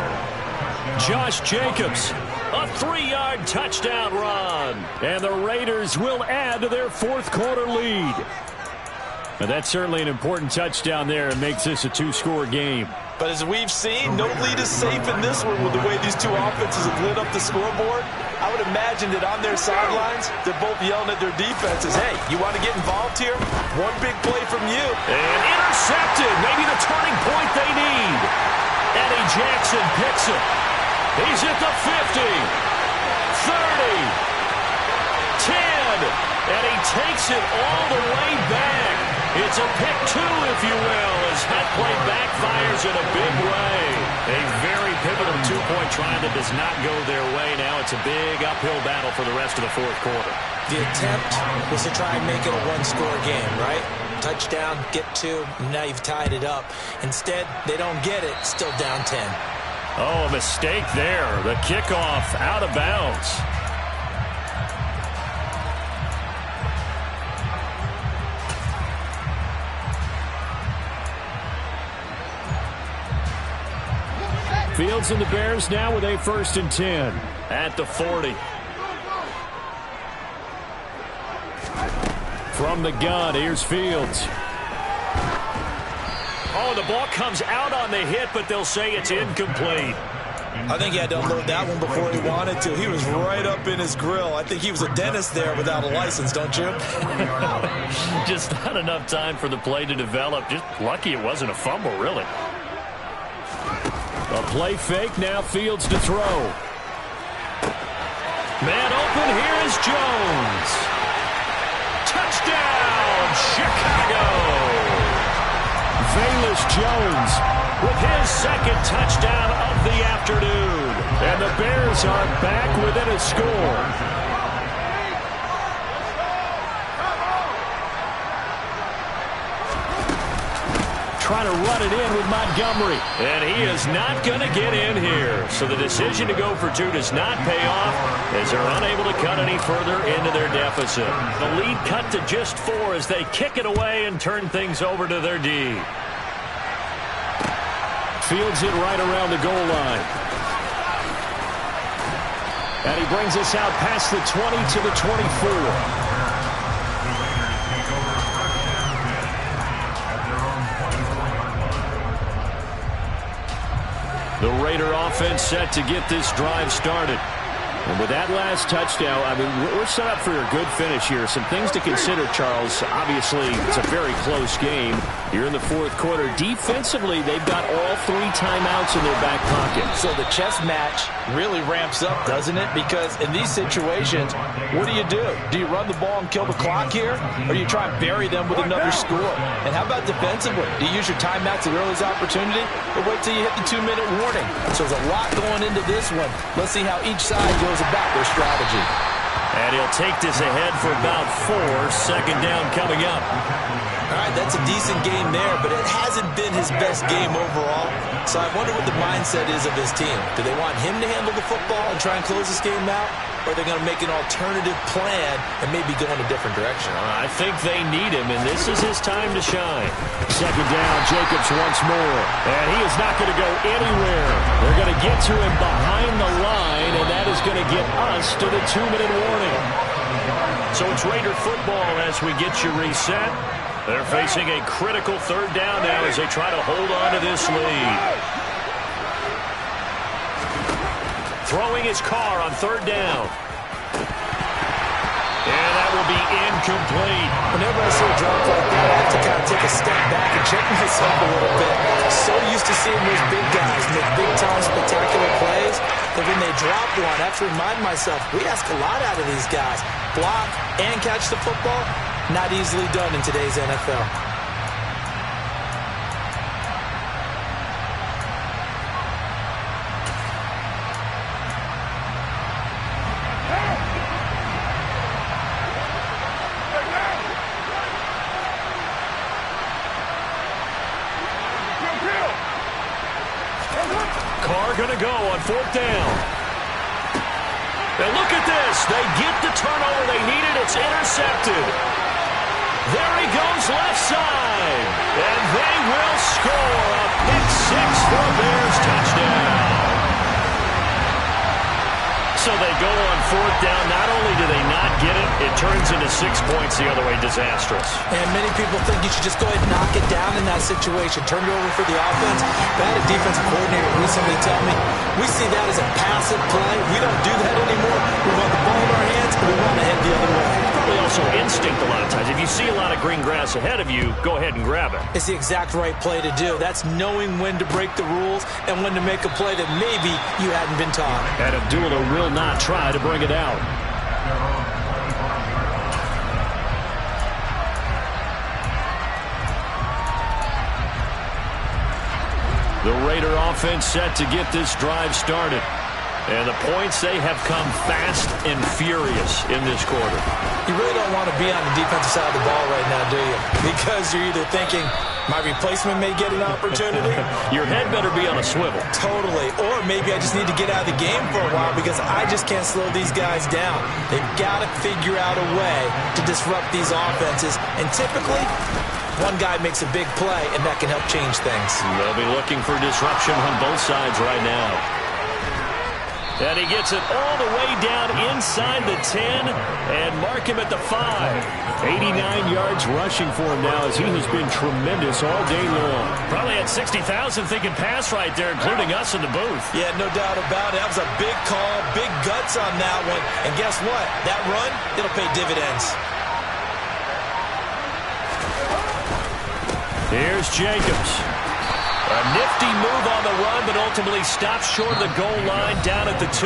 Josh Jacobs, a 3-yard touchdown run. And the Raiders will add to their 4th quarter lead. And that's certainly an important touchdown there and makes this a two-score game. But as we've seen, no lead is safe in this one with the way these two offenses have lit up the scoreboard. I would imagine that on their sidelines, they're both yelling at their defenses, hey, you want to get involved here? One big play from you. And intercepted. Maybe the turning point they need. Eddie Jackson picks it. He's at the 50, 30, 10, and he takes it all the way back. It's a pick two, if you will, as that play backfires in a big way. A very pivotal two-point try that does not go their way. Now it's a big uphill battle for the rest of the fourth quarter. The attempt was to try and make it a one-score game, right? Touchdown, get two, now you've tied it up. Instead, they don't get it, still down 10. Oh, a mistake there. The kickoff out of bounds. Fields and the Bears now with a 1st and 10 at the 40. From the gun, here's Fields. Oh, the ball comes out on the hit, but they'll say it's incomplete. I think he had to unload that one before he wanted to. He was right up in his grill. I think he was a dentist there without a license, don't you? Just not enough time for the play to develop. Just lucky it wasn't a fumble, really. A play fake, now Fields to throw. Man open, here is Jones. Touchdown, Chicago! Velus Jones with his second touchdown of the afternoon. And the Bears are back within a score. Trying to run it in with Montgomery. And he is not going to get in here. So the decision to go for two does not pay off as they're unable to cut any further into their deficit. The lead cut to just 4 as they kick it away and turn things over to their D. Fields it right around the goal line. And he brings us out past the 20 to the 24. The Raider offense set to get this drive started. And with that last touchdown, I mean, we're set up for a good finish here. Some things to consider, Charles. Obviously, it's a very close game here in the fourth quarter. Defensively, they've got all 3 timeouts in their back pocket. So the chess match really ramps up, doesn't it? Because in these situations, what do? Do you run the ball and kill the clock here? Or do you try and bury them with another score? And how about defensively? Do you use your timeouts at earliest opportunity? Or wait till you hit the 2-minute warning? So there's a lot going into this one. Let's see how each side goes about their strategy. And he'll take this ahead for about 4. Second down coming up. All right, that's a decent game there, but it hasn't been his best game overall. So I wonder what the mindset is of his team. Do they want him to handle the football and try and close this game out? Or are they going to make an alternative plan and maybe go in a different direction? I think they need him, and this is his time to shine. Second down, Jacobs once more. And he is not going to go anywhere. They're going to get to him behind the line, and that is going to get us to the 2-minute warning. So it's Raider football as we get you reset. They're facing a critical third down now as they try to hold on to this lead. Throwing his car on third down. And that will be incomplete. Whenever I see a drop like that, I have to kind of take a step back and check myself a little bit. So used to seeing those big guys make big-time spectacular plays that when they drop one, I have to remind myself, we ask a lot out of these guys. Block and catch the football, not easily done in today's NFL. Going to go on fourth down. And look at this. They get the turnover they needed. It's intercepted. There he goes left side. And they will score a pick 6 for a Bears touchdown. So they go on fourth down. Not only do they not get it, it turns into 6 points the other way. Disastrous. And many people think you should just go ahead and knock it down in that situation. Turn it over for the offense. I had a defensive coordinator recently tell me, we see that as a passive play. We don't do that anymore. We want the ball in our hands, and we want to head the other way. Probably also instinct a lot of times. If you see a lot of green grass ahead of you, go ahead and grab it. It's the exact right play to do. That's knowing when to break the rules and when to make a play that maybe you hadn't been taught. And Abdullah will not try to bring it out. The Raider offense set to get this drive started. And the points, they have come fast and furious in this quarter. You really don't want to be on the defensive side of the ball right now, do you? Because you're either thinking, my replacement may get an opportunity. Your head better be on a swivel. Totally. Or maybe I just need to get out of the game for a while because I just can't slow these guys down. They've got to figure out a way to disrupt these offenses. And typically, one guy makes a big play, and that can help change things. They'll be looking for disruption on both sides right now. And he gets it all the way down inside the 10 and mark him at the 5. 89 yards rushing for him now as he has been tremendous all day long. Probably had 60,000 thinking pass right there, including us in the booth. Yeah, no doubt about it. That was a big call, big guts on that one. And guess what? That run, it'll pay dividends. Here's Jacobs. A nifty move on the run, but ultimately stops short of the goal line down at the 2.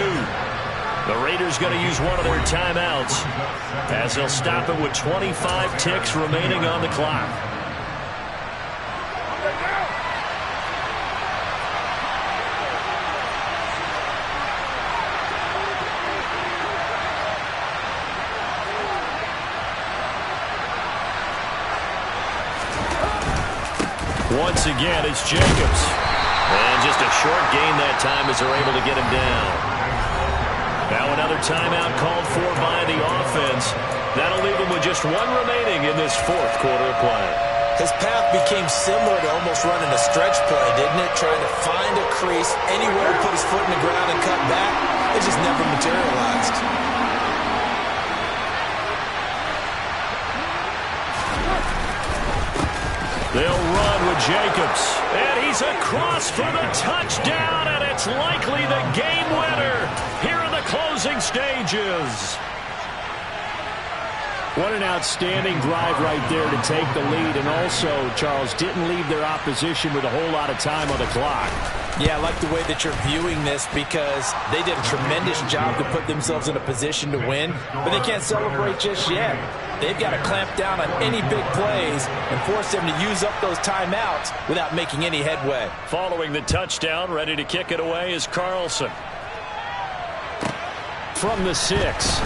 The Raiders going to use one of their timeouts as they'll stop it with 25 ticks remaining on the clock. Once again, it's Jacobs. And just a short gain that time as they're able to get him down. Now another timeout called for by the offense. That'll leave him with just one remaining in this fourth quarter of play. His path became similar to almost running a stretch play, didn't it? Trying to find a crease, anywhere to put his foot in the ground and cut back. It just never materialized. They'll run with Jacobs. And he's across for the touchdown, and it's likely the game winner here in the closing stages. What an outstanding drive right there to take the lead, and also, Charles, didn't leave their opposition with a whole lot of time on the clock. Yeah, I like the way that you're viewing this because they did a tremendous job to put themselves in a position to win, but they can't celebrate just yet. They've got to clamp down on any big plays and force them to use up those timeouts without making any headway. Following the touchdown, ready to kick it away is Carlson. From the 6.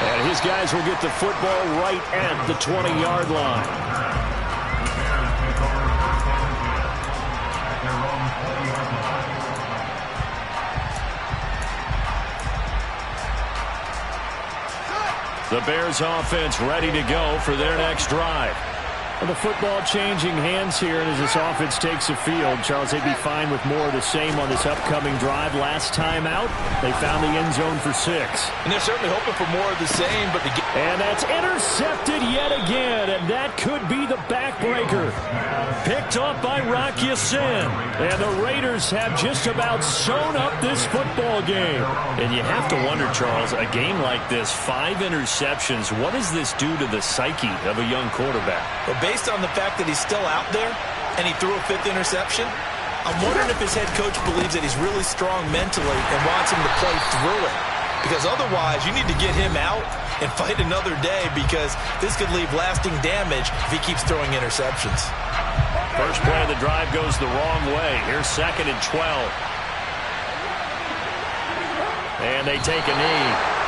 And his guys will get the football right at the 20-yard line. The Bears offense ready to go for their next drive. Well, the football changing hands here, and as this offense takes the field, Charles, they'd be fine with more of the same on this upcoming drive. Last time out, they found the end zone for 6. And they're certainly hoping for more of the same, but and that's intercepted yet again, and that could be the backbreaker. Picked off by Rock Ya-Sin, and the Raiders have just about sewn up this football game. And you have to wonder, Charles, a game like this, 5 interceptions, what does this do to the psyche of a young quarterback? Well, based on the fact that he's still out there and he threw a 5th interception, I'm wondering if his head coach believes that he's really strong mentally and wants him to play through it. Because otherwise, you need to get him out and fight another day because this could leave lasting damage if he keeps throwing interceptions. First play of the drive goes the wrong way. Here's 2nd and 12. And they take a knee.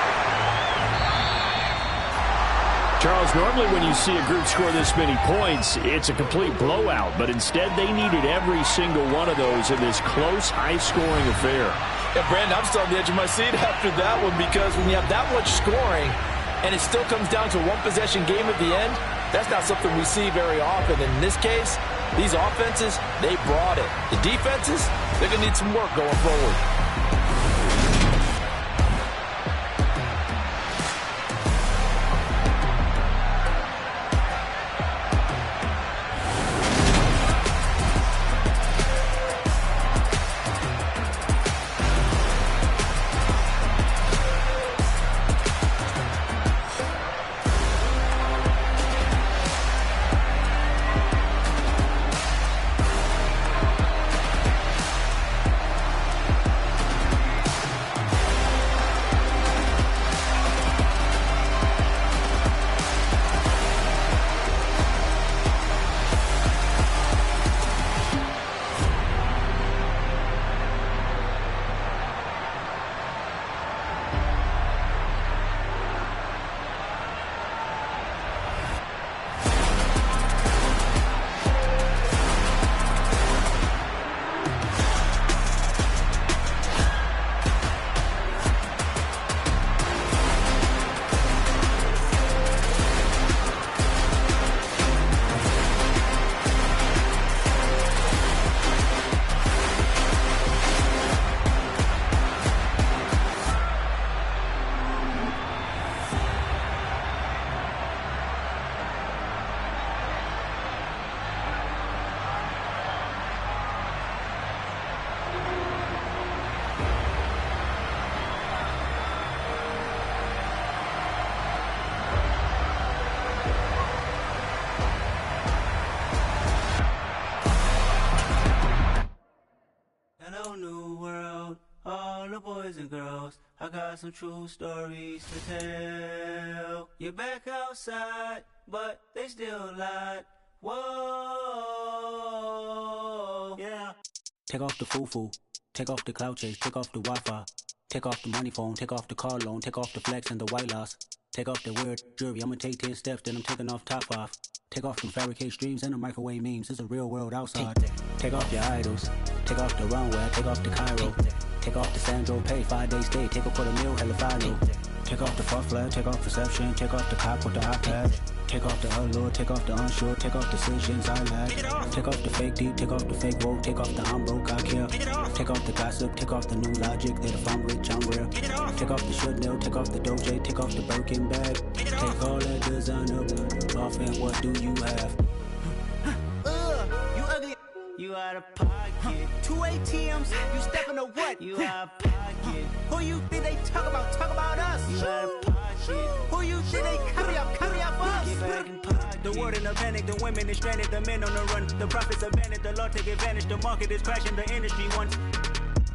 Charles, normally when you see a group score this many points, it's a complete blowout. But instead, they needed every single one of those in this close, high-scoring affair. Yeah, Brandon, I'm still on the edge of my seat after that one because when you have that much scoring and it still comes down to a one-possession game at the end, that's not something we see very often. And in this case, these offenses, they brought it. The defenses, they're going to need some work going forward. girls. I got some true stories to tell. You're back outside, but they still lied. Whoa, yeah. Take off the foo-foo, take off the cloud chase, take off the Wi-Fi, take off the money phone, take off the car loan, take off the flex and the white loss. Take off the weird jewelry, I'ma take 10 steps, then I'm taking off top 5. Take off them fabricate streams and the microwave memes, it's a real world outside. Take off your idols, take off the runway, take off the Cairo. Take off the Sandro pay, 5-day stay, take a $250,000, hella follow. Take off the fuck flag, take off perception, take off the cop with the iPad. Take off the allure, take off the unsure, take off decisions I lack. Take off the fake deep, take off the fake woke, take off the I'm broke, I care. Take off the gossip, take off the new logic that if I'm rich, I'm real. Take off the Chanel, take off the Doja, take off the Birkin bag. Take all that designer off and what do you have? You ugly. You out of pocket. 2 ATMs, you stepping to what? You out of pocket. Who you think they talk about? Talk about us. You out of pocket. Who you think they carry up for us? Get back in pocket. The world in a panic, the women is stranded, the men on the run. The profits abandoned, the law take advantage. The market is crashing, the industry wants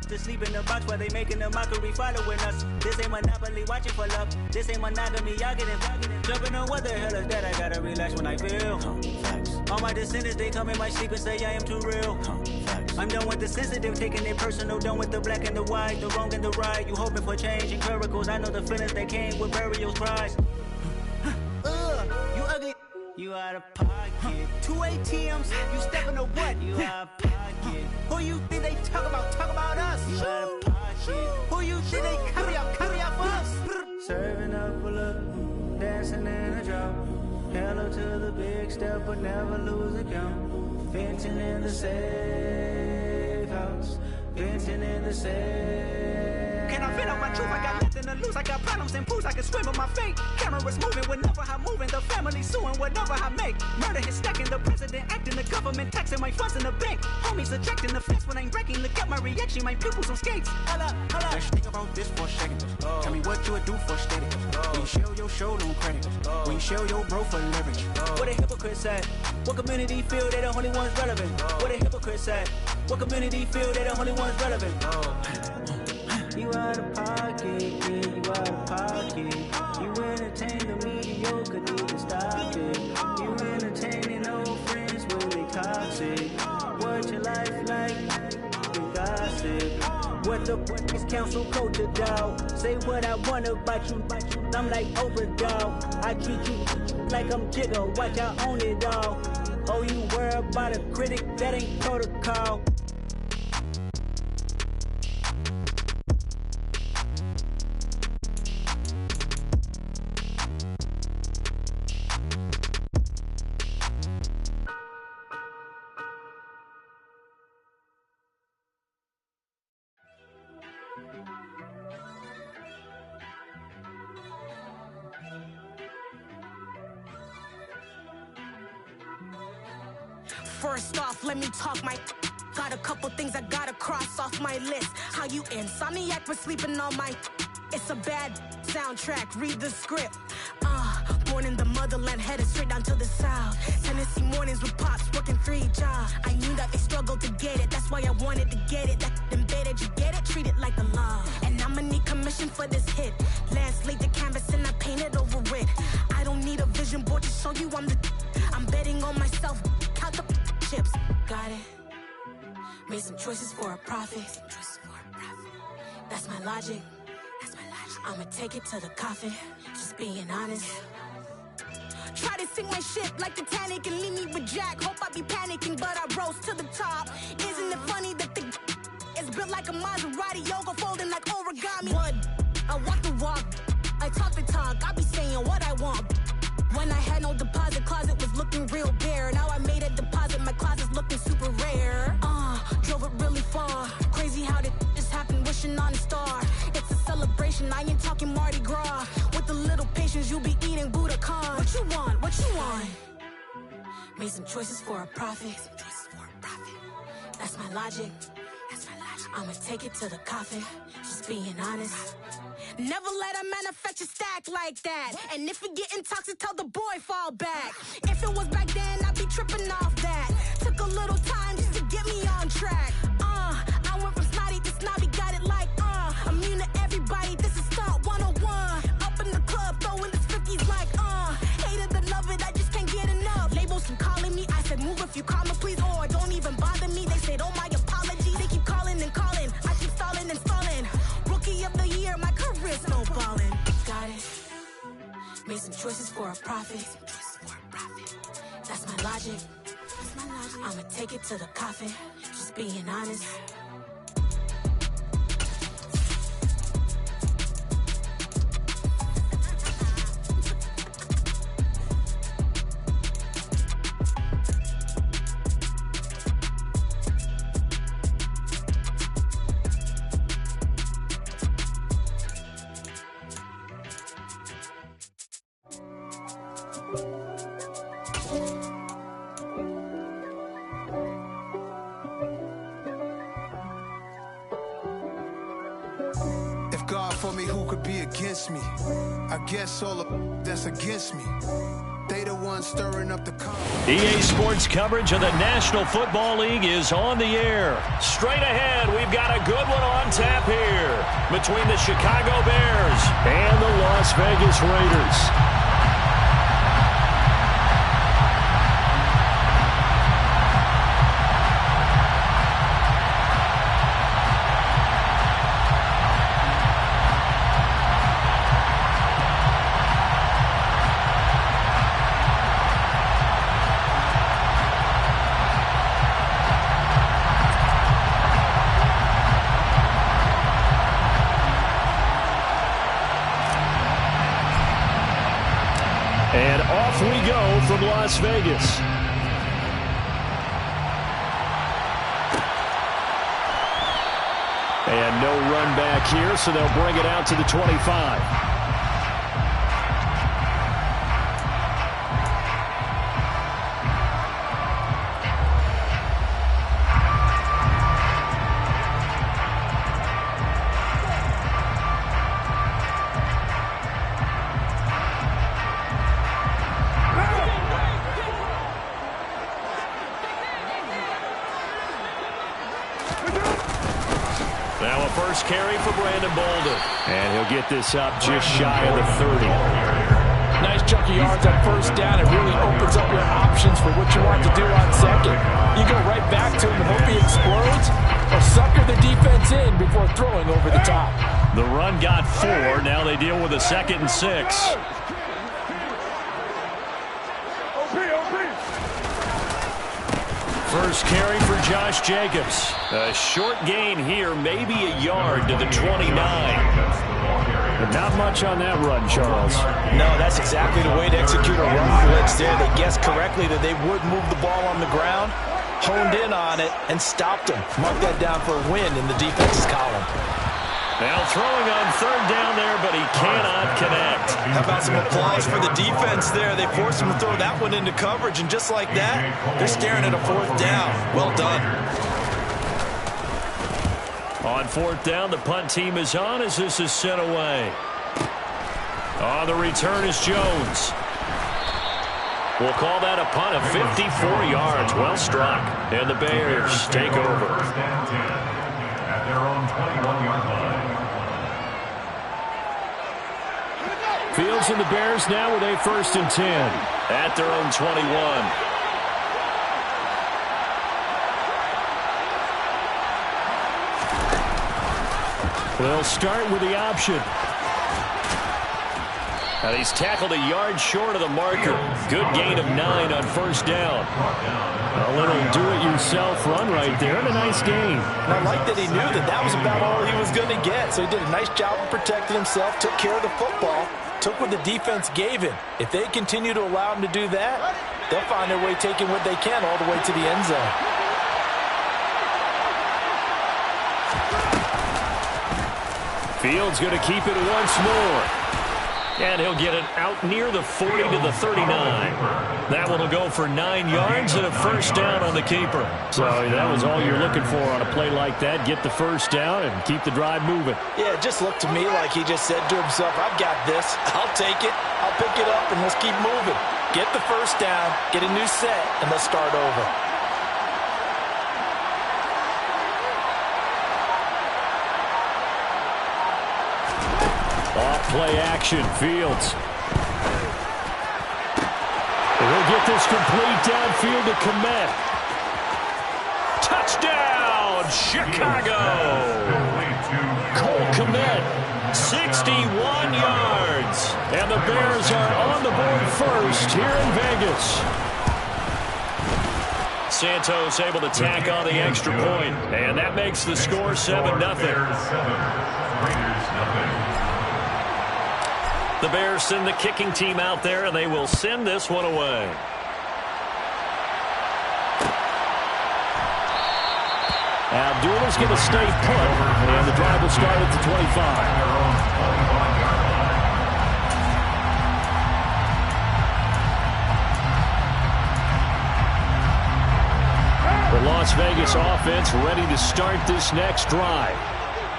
to sleep in the box while they making a mockery following us. This ain't Monopoly, watching for love. This ain't monogamy, y'all getting jumping on what the hell is that? I gotta relax when I feel. All my descendants, they come in my sleep and say I am too real. I'm done with the sensitive, taking it personal. Done with the black and the white, the wrong and the right. You hoping for change and miracles. I know the feelings that came with burial cries. You ugly. You out of pocket. 2 ATMs, you stepping to what? You out of pocket. Who you think they talk about? Talk about us. You out of pocket. Who you think they carry up for us? Serving up a look, dancing in a drop. Hello to the big step, but never lose a count. Venting in the safe house. Venting in the safe. Can I fit on my truth? I got nothing to lose. I got problems and pools. I can swim with my fate. Cameras moving whenever I'm moving. The family suing whatever I make. Murder is stacking. The president acting. The government taxing my funds in the bank. Homies ejecting the fence when I'm breaking. Look at my reaction. My pupils on skates. Holla. Let's think about this for a second. Tell me what you would do for steady. When you show your show, no credit. When you show your bro for leverage. What a hypocrite said. What community feel they the only ones relevant? What a hypocrite said. What community feel they the only ones relevant? You out of pocket, yeah, you out of pocket. You entertain the mediocre, need to stop it. You entertaining old friends when they toxic. What your life like? You gossip. What the fuck is council code to doubt? Say what I want about you, I'm like overdog. I treat you like I'm Jigga, watch I own it all. Oh, you worry about a critic, that ain't protocol. First off, let me talk my. Got a couple things I gotta cross off my list. How you insomniac for sleeping on my. It's a bad soundtrack, read the script. Born in the motherland, headed straight down to the south. Tennessee mornings with pops, working 3 jobs. I knew that they struggled to get it, that's why I wanted to get it. That embedded, you get it, treat it like a law. And I'ma need commission for this hit. Last laid the canvas and I painted over it. I don't need a vision board to show you I'm the. I'm betting on myself, count the chips. Got it. Made some choices for a profit. That's my logic. I'ma take it to the coffin. Just being honest. Try to sink my ship like Titanic and leave me with Jack. Hope I be panicking, but I rose to the top. Isn't it funny that the is built like a Maserati, yoga folding like origami? What? I walk the walk. I talk the talk. I be saying what I want. When I had no deposit, closet was looking real bare. Now I made a deposit, my closet's looking super rare. Drove it really far. Crazy how did this happen, wishing on a star. It's a celebration, I ain't talking Mardi Gras. With a little patience, you'll be eating Budokan. What you want? What you want? Made some choices for a profit. That's my logic. I'ma take it to the coffin. Just being honest. Never let a manufacture stack like that. And if it getting toxic, tell the boy fall back. If it was back then, I'd be tripping off that. Took a little time just to get me on track. I went from snotty to snobby, got it like immune to every ballin'. Got it. Made some choices for a profit. That's my logic. I'ma take it to the coffin. Just being honest. For me, who could be against me? I guess all of that's against me. They the ones stirring up the EA Sports coverage of the National Football League is on the air. Straight ahead, we've got a good one on tap here between the Chicago Bears and the Las Vegas Raiders. And off we go from Las Vegas. And no run back here, so they'll bring it out to the 25. Now a first carry for Brandon Bolden. And he'll get this up just shy of the 30. Nice chunk of yards on first down. It really opens up your options for what you want to do on second. You go right back to him and hope he explodes, or sucker the defense in before throwing over the top. The run got 4. Now they deal with a 2nd and 6. First carry for Josh Jacobs. A short gain here, maybe a yard to the 29. But not much on that run, Charles. No, that's exactly the way to execute a run blitz there. They guessed correctly that they would move the ball on the ground, honed in on it, and stopped him. Mark that down for a win in the defense's column. Now throwing on third down there, but he cannot connect. How about some applause for the defense there? They forced him to throw that one into coverage, and just like that, they're staring at a 4th down. Well done. On 4th down, the punt team is on as this is sent away. On the return is Jones. We'll call that a punt of 54 yards. Well struck. And the Bears take over. At their own 21-yard line. Fields and the Bears now with a 1st and 10 at their own 21. They'll start with the option. And he's tackled a yard short of the marker. Good gain of 9 on first down. A little do-it-yourself run right there, and a nice gain. And I like that he knew that that was about all he was going to get. So he did a nice job of protecting himself, took care of the football, took what the defense gave him. If they continue to allow him to do that, they'll find their way taking what they can all the way to the end zone. Fields going to keep it once more. And he'll get it out near the 40 to the 39. That one will go for 9 yards and a first down on the keeper. So that was all you're looking for on a play like that. Get the first down and keep the drive moving. Yeah, it just looked to me like he just said to himself, I've got this. I'll take it. I'll pick it up, and let's keep moving. Get the first down, get a new set, and let's start over. Play action, Fields. He'll get this complete downfield to Kmet. Touchdown, Chicago! Cole Kmet 61 yards. And the Bears are on the board first here in Vegas. Santos able to tack on the extra point, and that makes the score 7-0. The Bears send the kicking team out there, and they will send this one away. Abdullah's going to stay put, and the drive will start at the 25. The Las Vegas offense ready to start this next drive.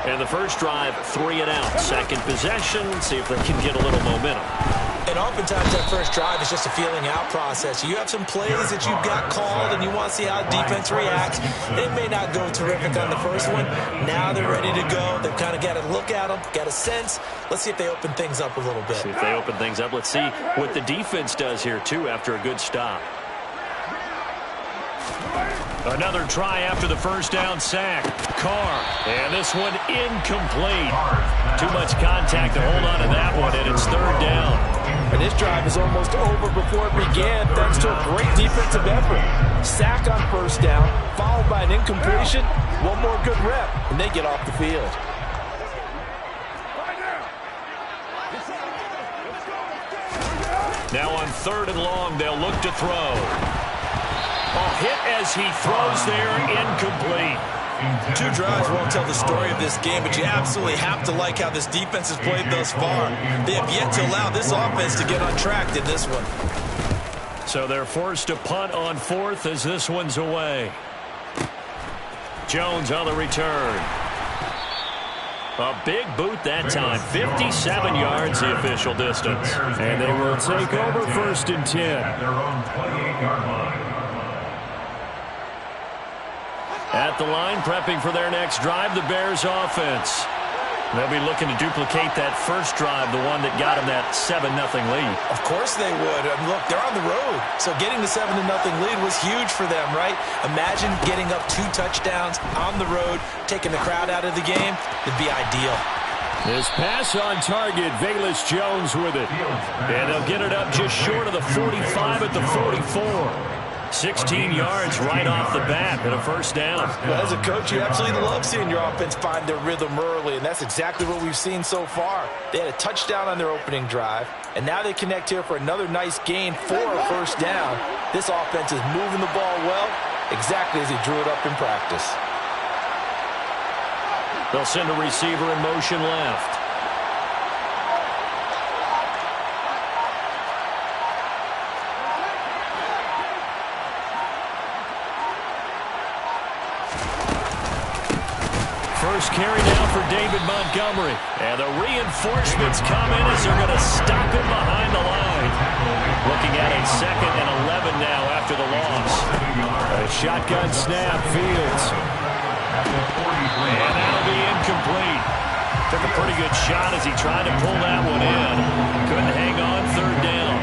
And the first drive, 3 and out. Second possession, see if they can get a little momentum. And oftentimes that first drive is just a feeling out process. You have some plays that you've got called and you want to see how defense reacts. It may not go terrific on the first one. Now they're ready to go. They've kind of got to look at them, got a sense. Let's see if they open things up a little bit. See if they open things up. Let's see what the defense does here, too, after a good stop. Another try after the first down sack. Carr, and this one incomplete. Too much contact to hold on to that one, and it's third down. And this drive is almost over before it began, thanks to a great defensive effort. Sack on first down, followed by an incompletion. One more good rep, and they get off the field. Now on 3rd and long, they'll look to throw. Hit as he throws there, incomplete. 2 drives won't tell the story of this game, but you absolutely have to like how this defense has played thus far. They have yet to allow this offense to get on track in this one. So they're forced to punt on 4th as this one's away. Jones on the return. A big boot that time. 57 yards the official distance. And they will take over 1st and 10. At their own 28-yard line. At the line, prepping for their next drive, the Bears offense. They'll be looking to duplicate that first drive, the one that got them that 7-0 lead. Of course they would. Look, they're on the road. So getting the 7-0 lead was huge for them, right? Imagine getting up 2 touchdowns on the road, taking the crowd out of the game. It'd be ideal. This pass on target, Velus Jones with it. And they'll get it up just short of the 45 at the 44. 16 yards right off the bat and a first down. Well, as a coach, you absolutely love seeing your offense find their rhythm early, and that's exactly what we've seen so far. They had a touchdown on their opening drive, and now they connect here for another nice gain for a first down. This offense is moving the ball well, exactly as he drew it up in practice. They'll send a receiver in motion left. First carry now for David Montgomery. And the reinforcements come in as they're going to stop him behind the line. Looking at a 2nd and 11 now after the loss. A shotgun snap, Fields. And that'll be incomplete. Took a pretty good shot as he tried to pull that one in. Couldn't hang on, 3rd down.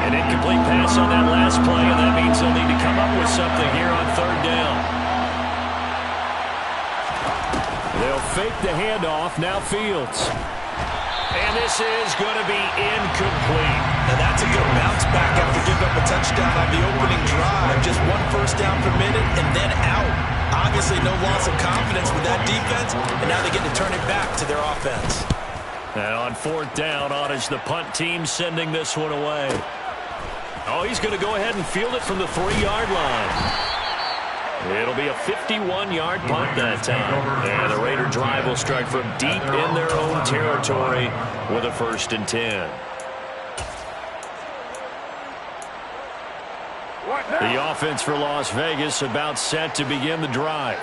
An incomplete pass on that last play, and that means they'll need to come up with something here on 3rd down. They'll fake the handoff, now Fields. And this is going to be incomplete. And that's a good bounce back after giving up a touchdown on the opening drive. Just 1 first down per minute and then out. Obviously no loss of confidence with that defense, and now they get to turn it back to their offense. And on 4th down, Ottage, the punt team sending this one away. Oh, he's going to go ahead and field it from the 3-yard line. It'll be a 51-yard punt that time. And the Raider drive will start from deep in their own territory with a 1st and 10. The offense for Las Vegas about set to begin the drive.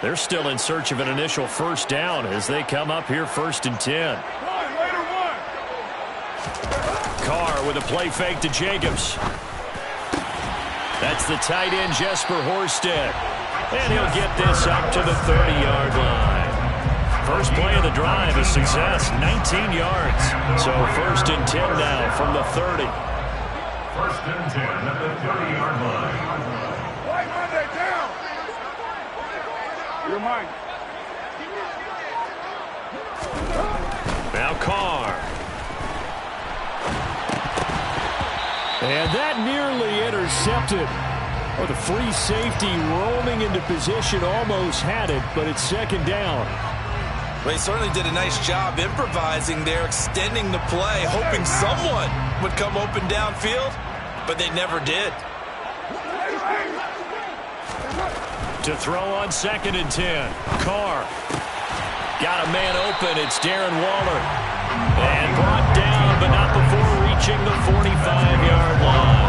They're still in search of an initial first down as they come up here 1st and 10. Carr with a play fake to Jacobs. That's the tight end, Jesper Horsted. And he'll get this up to the 30-yard line. First play of the drive, a success, 19 yards. So 1st and 10 now from the 30. 1st and 10 at the 30-yard line. White Monday down. You're mine. Carr. And that nearly intercepted. Oh, the free safety roaming into position almost had it, but it's second down. Well, he certainly did a nice job improvising there, extending the play, hoping someone would come open downfield, but they never did. To throw on 2nd and 10. Carr. Got a man open. It's Darren Waller. And brought down, but not before reaching the 45-yard line.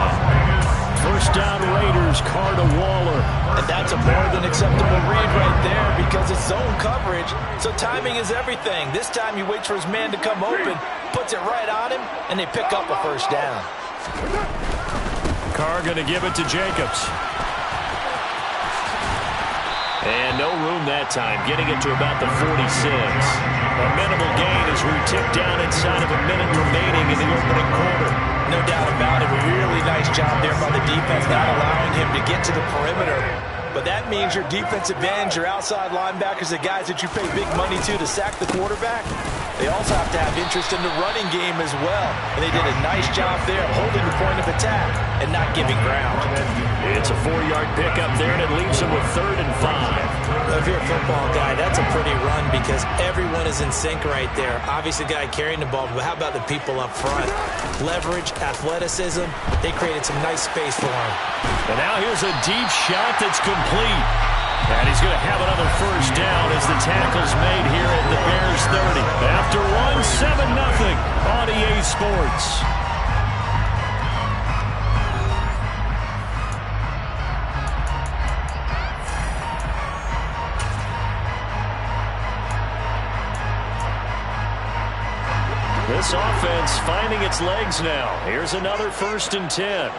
First down Raiders, Carr to Waller. And that's a more than acceptable read right there because it's zone coverage, so timing is everything. This time he waits for his man to come open, puts it right on him, and they pick up a first down. Carr going to give it to Jacobs. And no room that time, getting it to about the 46. A minimal gain as we tick down inside of a minute remaining in the opening quarter. No doubt about it. Really nice job there by the defense, not allowing him to get to the perimeter. But that means your defensive ends, your outside linebackers, the guys that you pay big money to sack the quarterback, they also have to have interest in the running game as well. And they did a nice job there holding the point of attack and not giving ground. It's a 4-yard pickup there, and it leaves them with 3rd and 5. If you're a football guy, that's a pretty run because everyone is in sync right there. Obviously, the guy carrying the ball, but how about the people up front? Leverage, athleticism, they created some nice space for him. And now here's a deep shot that's complete. And he's going to have another first down as the tackle's made here at the Bears 30. After 7-0 on EA Sports. This offense finding its legs now. Here's another 1st and 10.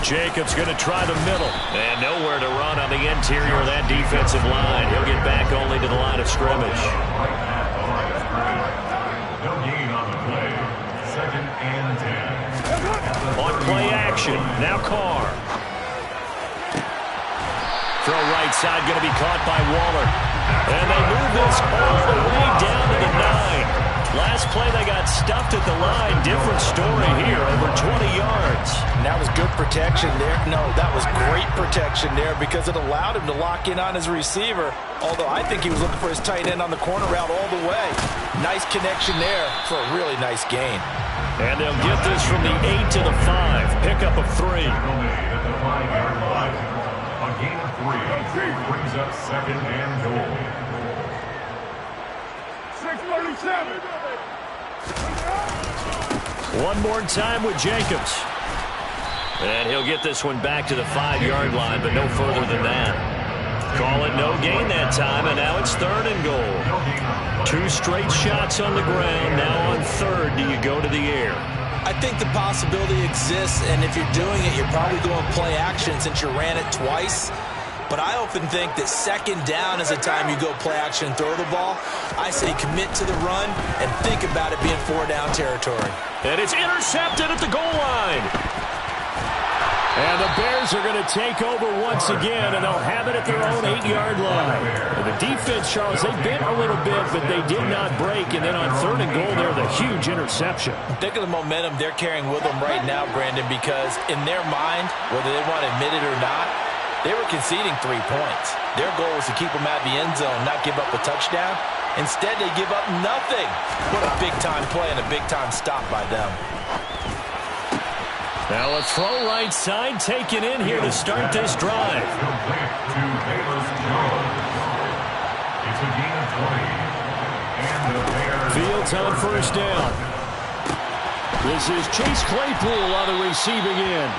Jacobs going to try the middle. And nowhere to run on the interior of that defensive line. He'll get back only to the line of scrimmage. No gain on the play. 2nd and 10. On play action. Now Carr. Throw right side going to be caught by Waller. And they move this all the way down to the 9. Last play they got stuffed at the line. Different story here, over 20 yards. And that was good protection there. No, that was great protection there because it allowed him to lock in on his receiver. Although I think he was looking for his tight end on the corner route all the way. Nice connection there for a really nice gain. And they'll get this from the 8 to the 5. Pickup of 3. At the 5-yard line. A gain of 3 brings up 2nd and goal. 6:37. One more time with Jacobs. And he'll get this one back to the 5-yard line, but no further than that. Call it no gain that time, and now it's 3rd and goal. 2 straight shots on the ground. Now on 3rd, do you go to the air? I think the possibility exists, and if you're doing it, you're probably going play action since you ran it twice. But I often think that 2nd down is a time you go play action and throw the ball. I say commit to the run and think about it being 4-down territory. And it's intercepted at the goal line. And the Bears are going to take over once again, and they'll have it at their own 8-yard line. And the defense, Charles, they bent a little bit, but they did not break. And then on 3rd and goal, there, the huge interception. Think of the momentum they're carrying with them right now, Brandon, because in their mind, whether they want to admit it or not, they were conceding 3 points. Their goal was to keep them out of the end zone, not give up a touchdown. Instead, they give up nothing. What a big-time play and a big-time stop by them. Now a throw right side taken in here to start this drive. It's a gain of 20. And the Bears. Fields on 1st down. This is Chase Claypool on the receiving end.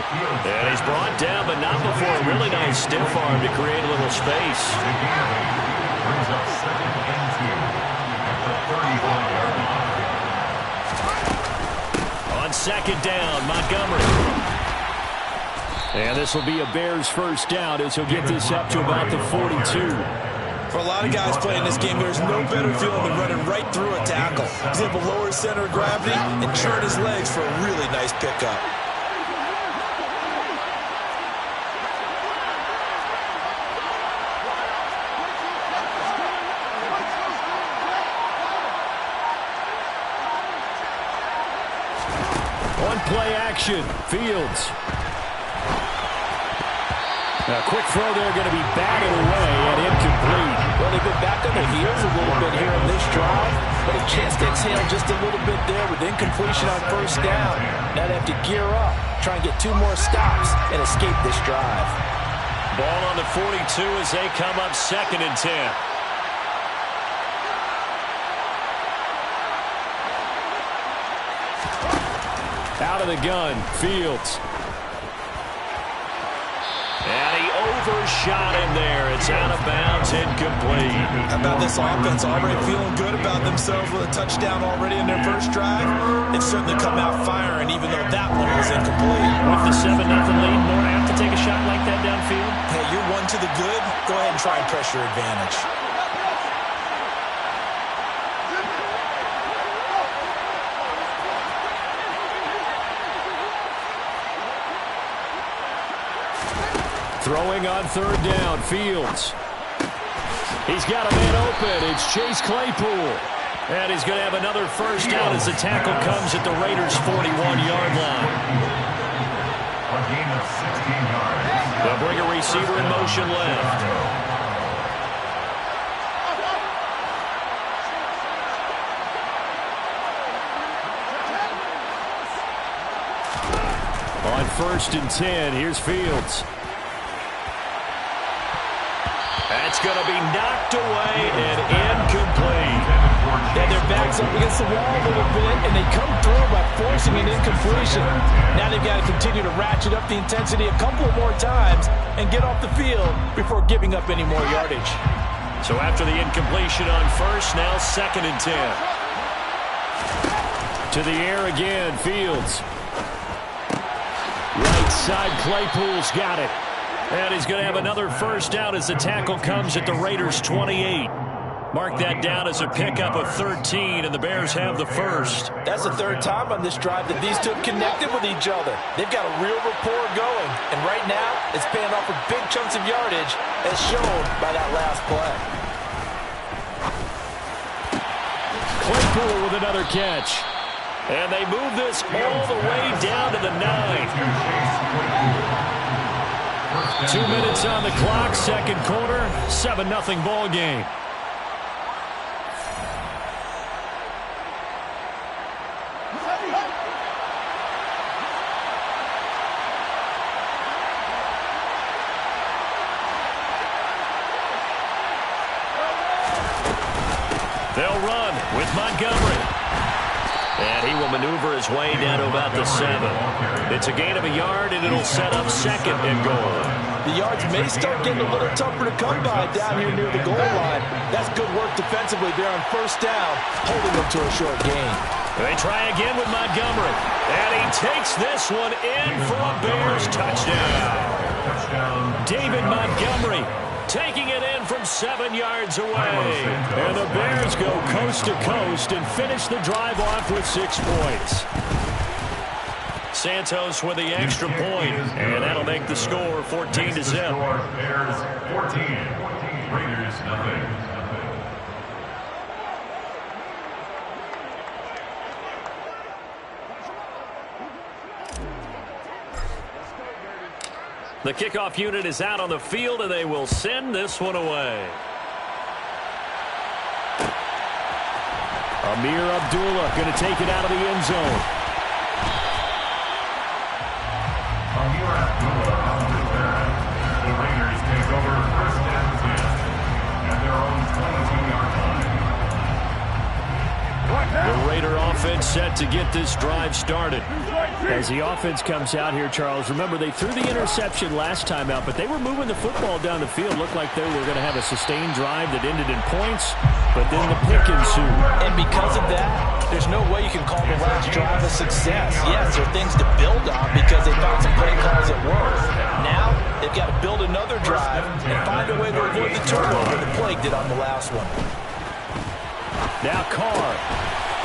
And he's brought down, but not before a really nice stiff arm to create a little space. Brings up 2nd and 2 at the 35-yard line. On 2nd down, Montgomery. And this will be a Bears first down as he'll get this up to about the 42. For a lot of guys playing this game, there's no better feeling than running right through a tackle. He's able to lower his center of gravity and turn his legs for a really nice pickup. action. Fields. A quick throw there going to be batted away and incomplete. Well, they've been back on their heels a little bit here in this drive, but a chance to exhale just a little bit there with incompletion on first down. Now they have to gear up, try and get 2 more stops, and escape this drive. Ball on the 42 as they come up 2nd and 10. Out of the gun, Fields. And he overshot him there. It's out of bounds, incomplete. How about this offense already feeling good about themselves with a touchdown already in their first drive? They've certainly come out firing, even though that one was incomplete. With the 7-0 lead, more have to take a shot like that downfield. Hey, you're one to the good. Go ahead and try and press your advantage. Throwing on 3rd down, Fields. He's got a man open. It's Chase Claypool. And he's going to have another first down as the tackle comes at the Raiders' 41-yard line. A gain of 16 yards. They'll bring a receiver in motion left. On 1st and 10, here's Fields. That's going to be knocked away and incomplete. Yeah, their backs up against the wall a little bit, and they come through by forcing an incompletion. Now they've got to continue to ratchet up the intensity a couple of more times and get off the field before giving up any more yardage. So after the incompletion on 1st, now 2nd and 10. To the air again, Fields. Right side, Claypool's got it. And he's going to have another first down as the tackle comes at the Raiders' 28. Mark that down as a pickup of 13, and the Bears have the first. That's the 3rd time on this drive that these two have connected with each other. They've got a real rapport going, and right now it's paying off with big chunks of yardage as shown by that last play. Claypool with another catch. And they move this all the way down to the 9. 2 minutes on the clock, 2nd quarter, 7-0 ball game. They'll run with Montgomery. And he will maneuver his way down to about the 7. It's a gain of a yard, and it'll set up 2nd and goal. The yards may start getting a little tougher to come by down here near the goal line. That's good work defensively there on 1st down, holding them to a short gain. They try again with Montgomery. And he takes this one in for a Bears touchdown. David Montgomery taking it in from 7 yards away. And the Bears go coast to coast and finish the drive off with 6 points. Santos with the extra point, and that'll make the score 14-0. Bears 14, Raiders nothing. The kickoff unit is out on the field, and they will send this one away. Amir Abdullah going to take it out of the end zone. Amir Abdullah on the turn. The Raiders take over 1st and 10 at their own 22-yard line. The Raider offense set to get this drive started. As the offense comes out here, Charles, remember they threw the interception last time out, but they were moving the football down the field. Looked like they were going to have a sustained drive that ended in points, but then the pick ensued. And because of that, there's no way you can call the last drive a success. Yes, there are things to build on because they found some play calls that work. Now, they've got to build another drive and find a way to avoid the turnover the plague did on the last one. Now Carr.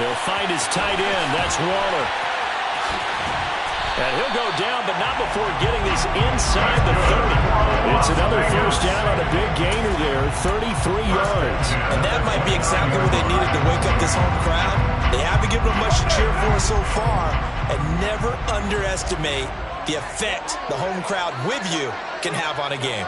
He'll find his tight end. That's Waller. And he'll go down, but not before getting this inside the 30. It's another first down on a big gainer there, 33 yards. And that might be exactly what they needed to wake up this home crowd. They haven't given them much to cheer for so far, and never underestimate the effect the home crowd with you can have on a game.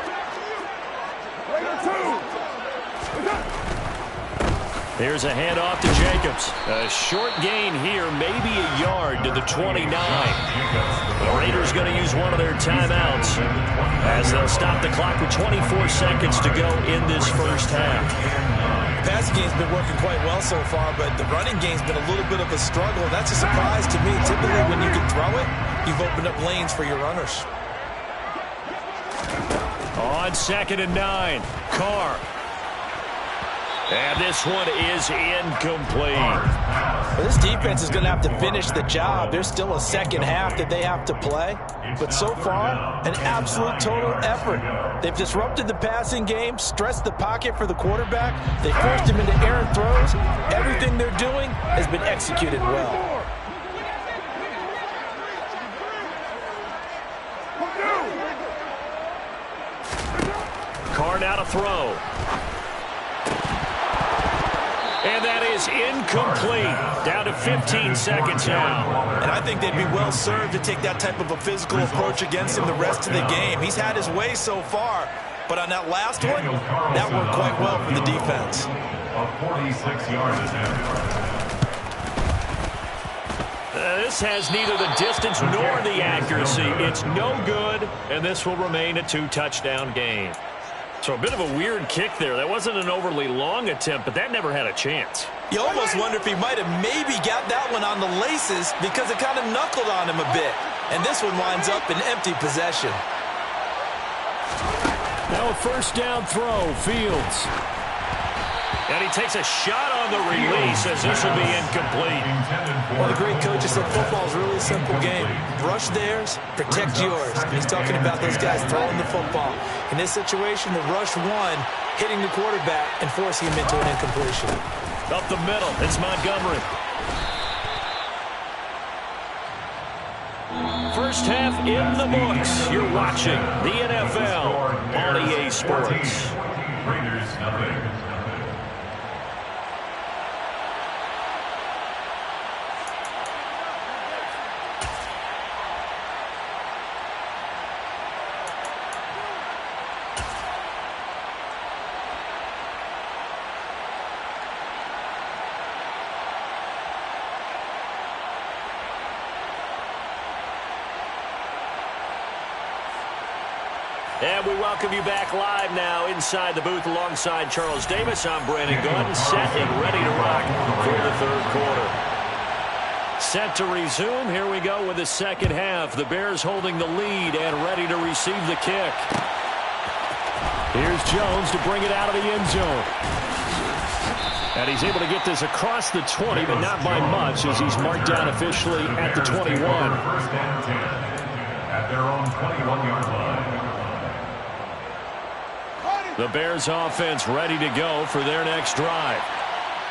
Here's a handoff to Jacobs. A short gain here, maybe a yard to the 29. The Raiders going to use one of their timeouts as they'll stop the clock with 24 seconds to go in this first half. The passing game's been working quite well so far, but the running game's been a little bit of a struggle, and that's a surprise to me. Typically, when you can throw it, you've opened up lanes for your runners. On 2nd and 9, Carr. And this one is incomplete. Well, this defense is going to have to finish the job. There's still a second half that they have to play. But so far, an absolute total effort. They've disrupted the passing game, stressed the pocket for the quarterback. They forced him into errant throws. Everything they're doing has been executed well. Carr now to throw. And that is incomplete. Down to 15 seconds now. And I think they'd be well served to take that type of a physical approach against him the rest of the game. He's had his way so far, but on that last one, that worked quite well for the defense. 46 yards This has neither the distance nor the accuracy. It's no good, and this will remain a 2-touchdown game. So a bit of a weird kick there. That wasn't an overly long attempt, but that never had a chance. You almost wonder if he might have maybe got that one on the laces because it kind of knuckled on him a bit. And this one winds up in empty possession. Now a first down throw, Fields. And he takes a shot on the release as this will be incomplete. Well, the great coach has said football is really a simple game. Rush theirs, protect yours. And he's talking about those guys throwing the football. In this situation, the rush one, hitting the quarterback and forcing him into an incompletion. Up the middle, it's Montgomery. First half in the books. You're watching the NFL on EA Sports. Raiders, nothing. And we welcome you back live now inside the booth alongside Charles Davis. I'm Brandon Gordon, set and ready to rock for the third quarter. Set to resume. Here we go with the second half. The Bears holding the lead and ready to receive the kick. Here's Jones to bring it out of the end zone. And he's able to get this across the 20, but not by much as he's marked down officially at the 21. First and 10 at their own 21-yard line. The Bears offense ready to go for their next drive.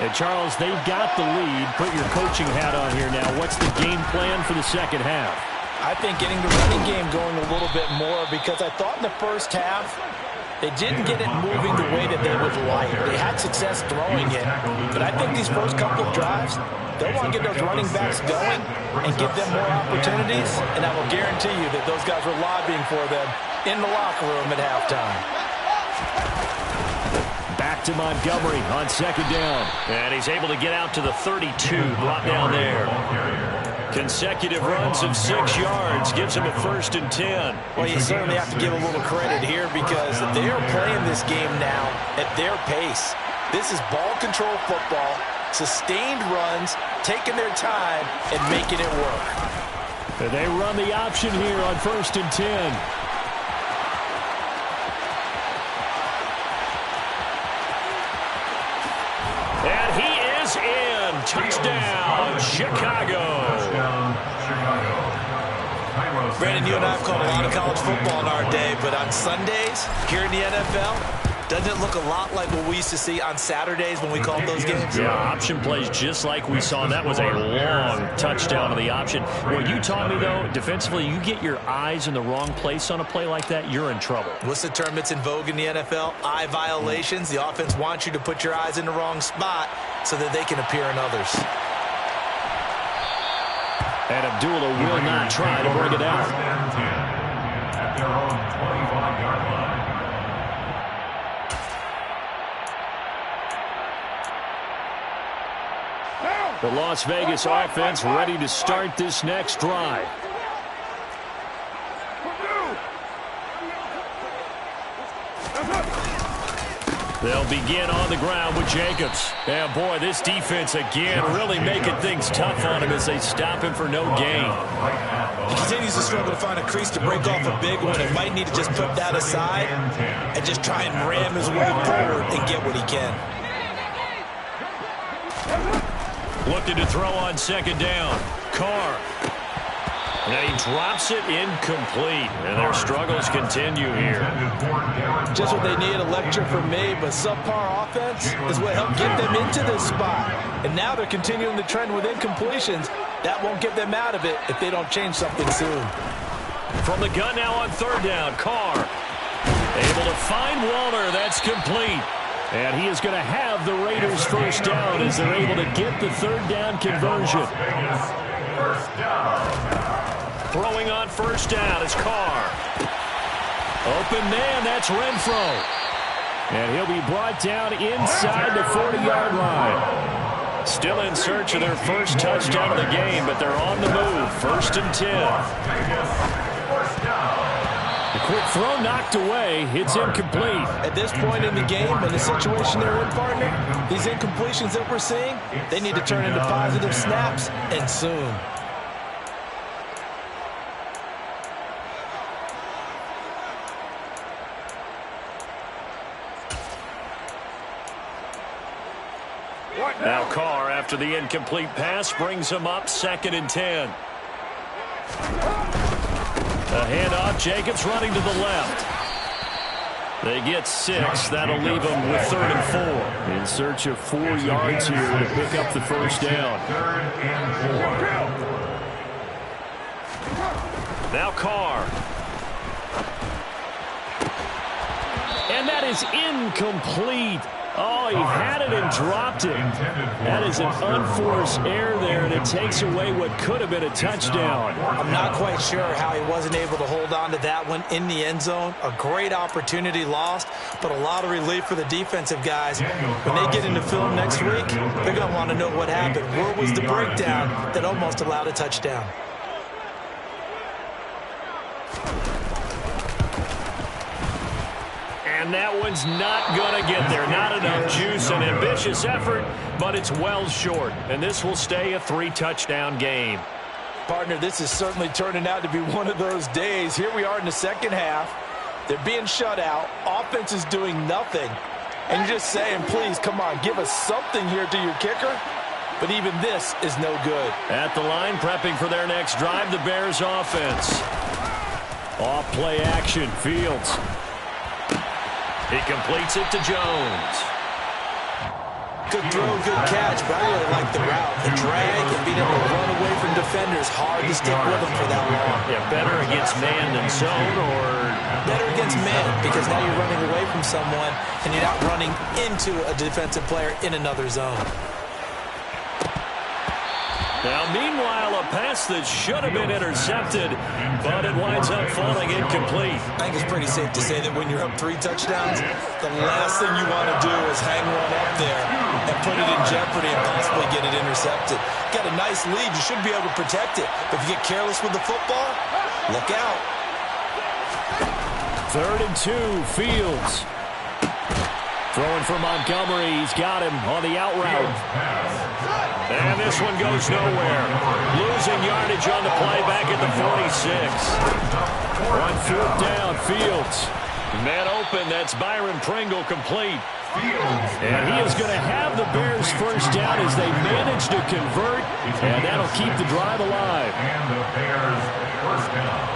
And Charles, they've got the lead. Put your coaching hat on here now. What's the game plan for the second half? I think getting the running game going a little bit more because I thought in the first half they didn't get it moving the way that they would like. They had success throwing it, but I think these first couple of drives, they'll want to get those running backs going and give them more opportunities, and I will guarantee you that those guys were lobbying for them in the locker room at halftime. Back to Montgomery on second down. And he's able to get out to the 32, brought down there. Consecutive runs of 6 yards gives him a first and 10. Well, you certainly have to give a little credit here because they are playing this game now at their pace. This is ball control football, sustained runs, taking their time, and making it work. And they run the option here on first and 10. And he is in. Touchdown, Chicago. Brandon, you and I have called a lot of college football in our day, but on Sundays, here in the NFL, doesn't it look a lot like what we used to see on Saturdays when we called those games? Yeah, option plays just like we saw. That was a long touchdown of the option. What you taught me, though, defensively, you get your eyes in the wrong place on a play like that, you're in trouble. What's the term that's in vogue in the NFL? Eye violations. The offense wants you to put your eyes in the wrong spot so that they can appear in others. And Abdullah will not try to bring it out. At their own 25-yard line. The Las Vegas offense ready to start this next drive. They'll begin on the ground with Jacobs. And boy, this defense again really making things tough on him as they stop him for no gain. He continues to struggle to find a crease to break off a big one and might need to just put that aside and just try and ram his way forward and get what he can. Looking to throw on second down. Carr. And he drops it incomplete. And their struggles continue here. Just what they need, a lecture from me, but subpar offense is what helped get them into this spot. And now they're continuing the trend with incompletions. That won't get them out of it if they don't change something soon. From the gun now on third down, Carr. Able to find Walter. That's complete. And he is going to have the Raiders first down as they're able to get the third down conversion. First down. Throwing on first down is Carr. Open man, that's Renfro. And he'll be brought down inside the 40-yard line. Still in search of their first touchdown of the game, but they're on the move. First and 10. The quick throw knocked away. It's incomplete. At this point in the game, in the situation they're in, partner, these incompletions that we're seeing, they need to turn into positive snaps, and soon. Now Carr, after the incomplete pass, brings him up second and 10. A handoff, Jacobs running to the left. They get 6. That'll leave them with third and 4. In search of 4 yards here to pick up the first down. Now Carr. And that is incomplete. Oh, he had it and dropped it. That is an unforced error there, and it takes away what could have been a touchdown. I'm not quite sure how he wasn't able to hold on to that one in the end zone. A great opportunity lost, but a lot of relief for the defensive guys. When they get into film next week, they're going to want to know what happened. Where was the breakdown that almost allowed a touchdown? And that one's not going to get there. Not enough juice. An ambitious effort, but it's well short. And this will stay a 3-touchdown game. Partner, this is certainly turning out to be one of those days. Here we are in the second half. They're being shut out. Offense is doing nothing. And you're just saying, please, come on, give us something here to your kicker. But even this is no good. At the line, prepping for their next drive, the Bears offense. Off play action, Fields. He completes it to Jones. Good throw, good catch, but I really like the route. The drag and being able to run away from defenders, hard to stick with them for that long. Yeah, better against man than zone, or? Better against man, because now you're running away from someone and you're not running into a defensive player in another zone. Now, meanwhile, a pass that should have been intercepted, but it winds up falling incomplete. I think it's pretty safe to say that when you're up 3 touchdowns, the last thing you want to do is hang one up there and put it in jeopardy and possibly get it intercepted. Got a nice lead. You should be able to protect it. But if you get careless with the football, look out. Third and 2, Fields. Throwing for Montgomery. He's got him on the out route. And this one goes nowhere. Losing yardage on the play back at the 46. On fourth down, Fields. Man open, that's Byron Pringle complete. And he is going to have the Bears first down as they manage to convert, and that'll keep the drive alive. And the Bears first down.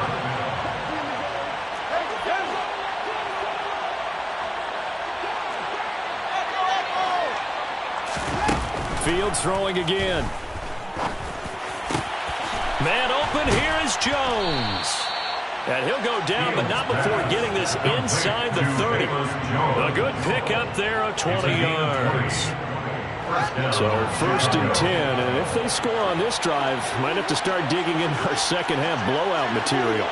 Fields throwing again. Man open, here is Jones. And he'll go down, but not before getting this inside the 30. A good pick up there of 20 yards. So 1st and 10, and if they score on this drive, might have to start digging in our second half blowout material.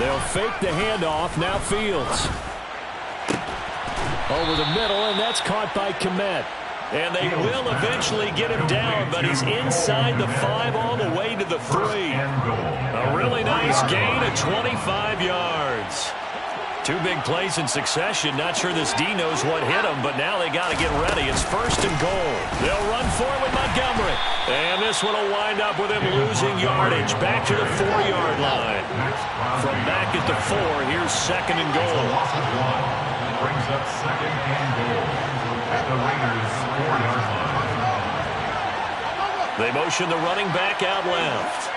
They'll fake the handoff. Now Fields. Over the middle, and that's caught by Kmet. And they will eventually get him down, but he's inside the 5 all the way to the 3. A really nice gain of 25 yards. 2 big plays in succession. Not sure this D knows what hit him, but now they got to get ready. It's 1st and goal. They'll run for it with Montgomery. And this one will wind up with him losing yardage. Back to the 4-yard line. From back at the 4, here's 2nd and goal. Brings up 2nd and goal at the Raiders' 4-yard line. They motion the running back out left.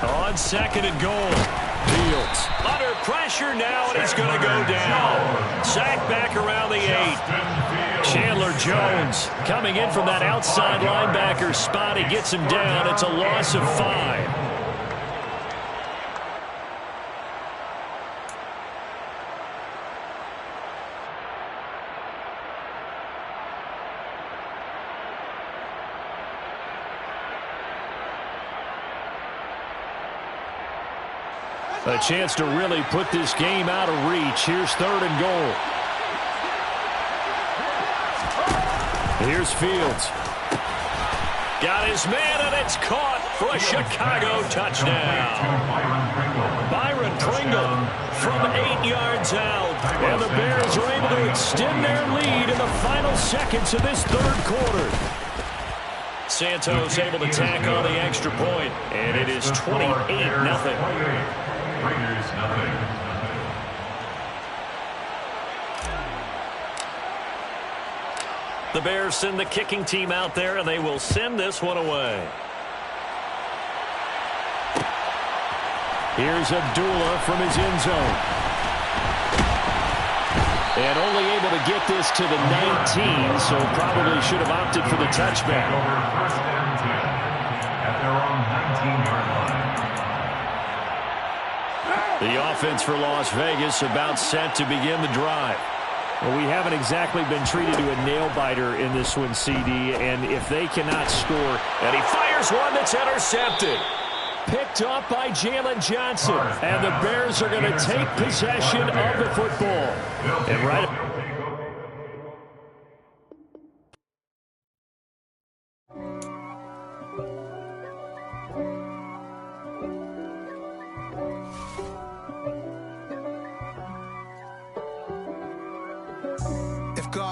On 2nd and goal. Fields under pressure now, and he's going to go down. Sacked back around the 8. Chandler Jones coming in from that outside linebacker spot. He gets him down. It's a loss of 5. A chance to really put this game out of reach. Here's 3rd and goal. Here's Fields. Got his man, and it's caught for a Chicago touchdown. Byron Pringle from 8 yards out. And the Bears are able to extend their lead in the final seconds of this 3rd quarter. Santos able to tack on the extra point, and it is 28-0. Raiders, nothing. The Bears send the kicking team out there, and they will send this one away. Here's Abdullah from his end zone. And only able to get this to the 19, so probably should have opted for the touchback. Over 1st and 10 at their own 19-yard line. The offense for Las Vegas about set to begin the drive. Well, we haven't exactly been treated to a nail-biter in this one, CD, and if they cannot score... And he fires one that's intercepted. Picked up by Jalen Johnson, and the Bears are going to take possession of the football. And right...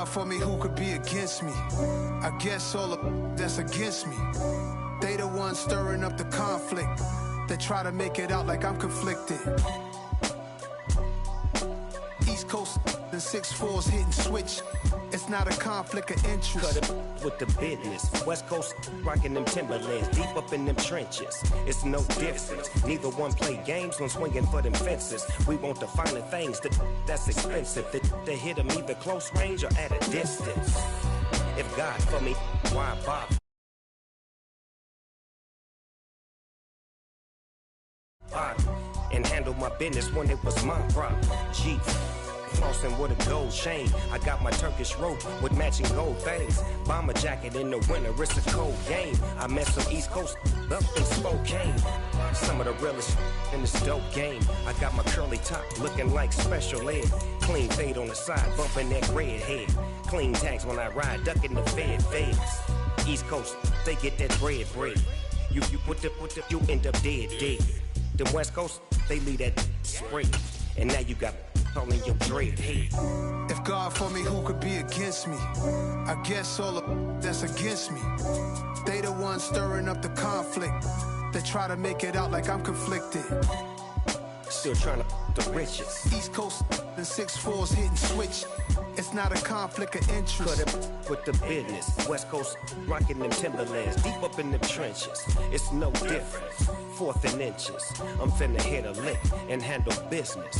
For me, who could be against me? I guess all of that's against me. They the ones stirring up the conflict. They try to make it out like I'm conflicted. East Coast and 6'4's hitting switch. It's not a conflict of interest. Cut it with the business. West Coast rocking them Timberlands, deep up in them trenches. It's no difference. Neither one play games when swinging for them fences. We want the finer things that's expensive. They hit them either close range or at a distance. If God for me, why bother? And handle my business when it was my problem. G. Flossing with a gold chain. I got my Turkish rope with matching gold things. Bomber jacket in the winter, it's a cold game. I met some East Coast up in Spokane. Some of the realest in this dope game. I got my curly top looking like special ed. Clean fade on the side, bumping that red head. Clean tags when I ride, ducking the feds. East Coast, they get that bread. You put the, you end up dead. The West Coast, they leave that spray. And now you got calling your dread head. If God for me, who could be against me? I guess all of that's against me. They the ones stirring up the conflict. They try to make it out like I'm conflicted. Still trying to the riches. East Coast and 6'4's hitting switch. It's not a conflict of interest. Cut it with the business. West Coast rocking them Timberlands, deep up in them trenches. It's no difference. 4th and inches. I'm finna hit a lick and handle business.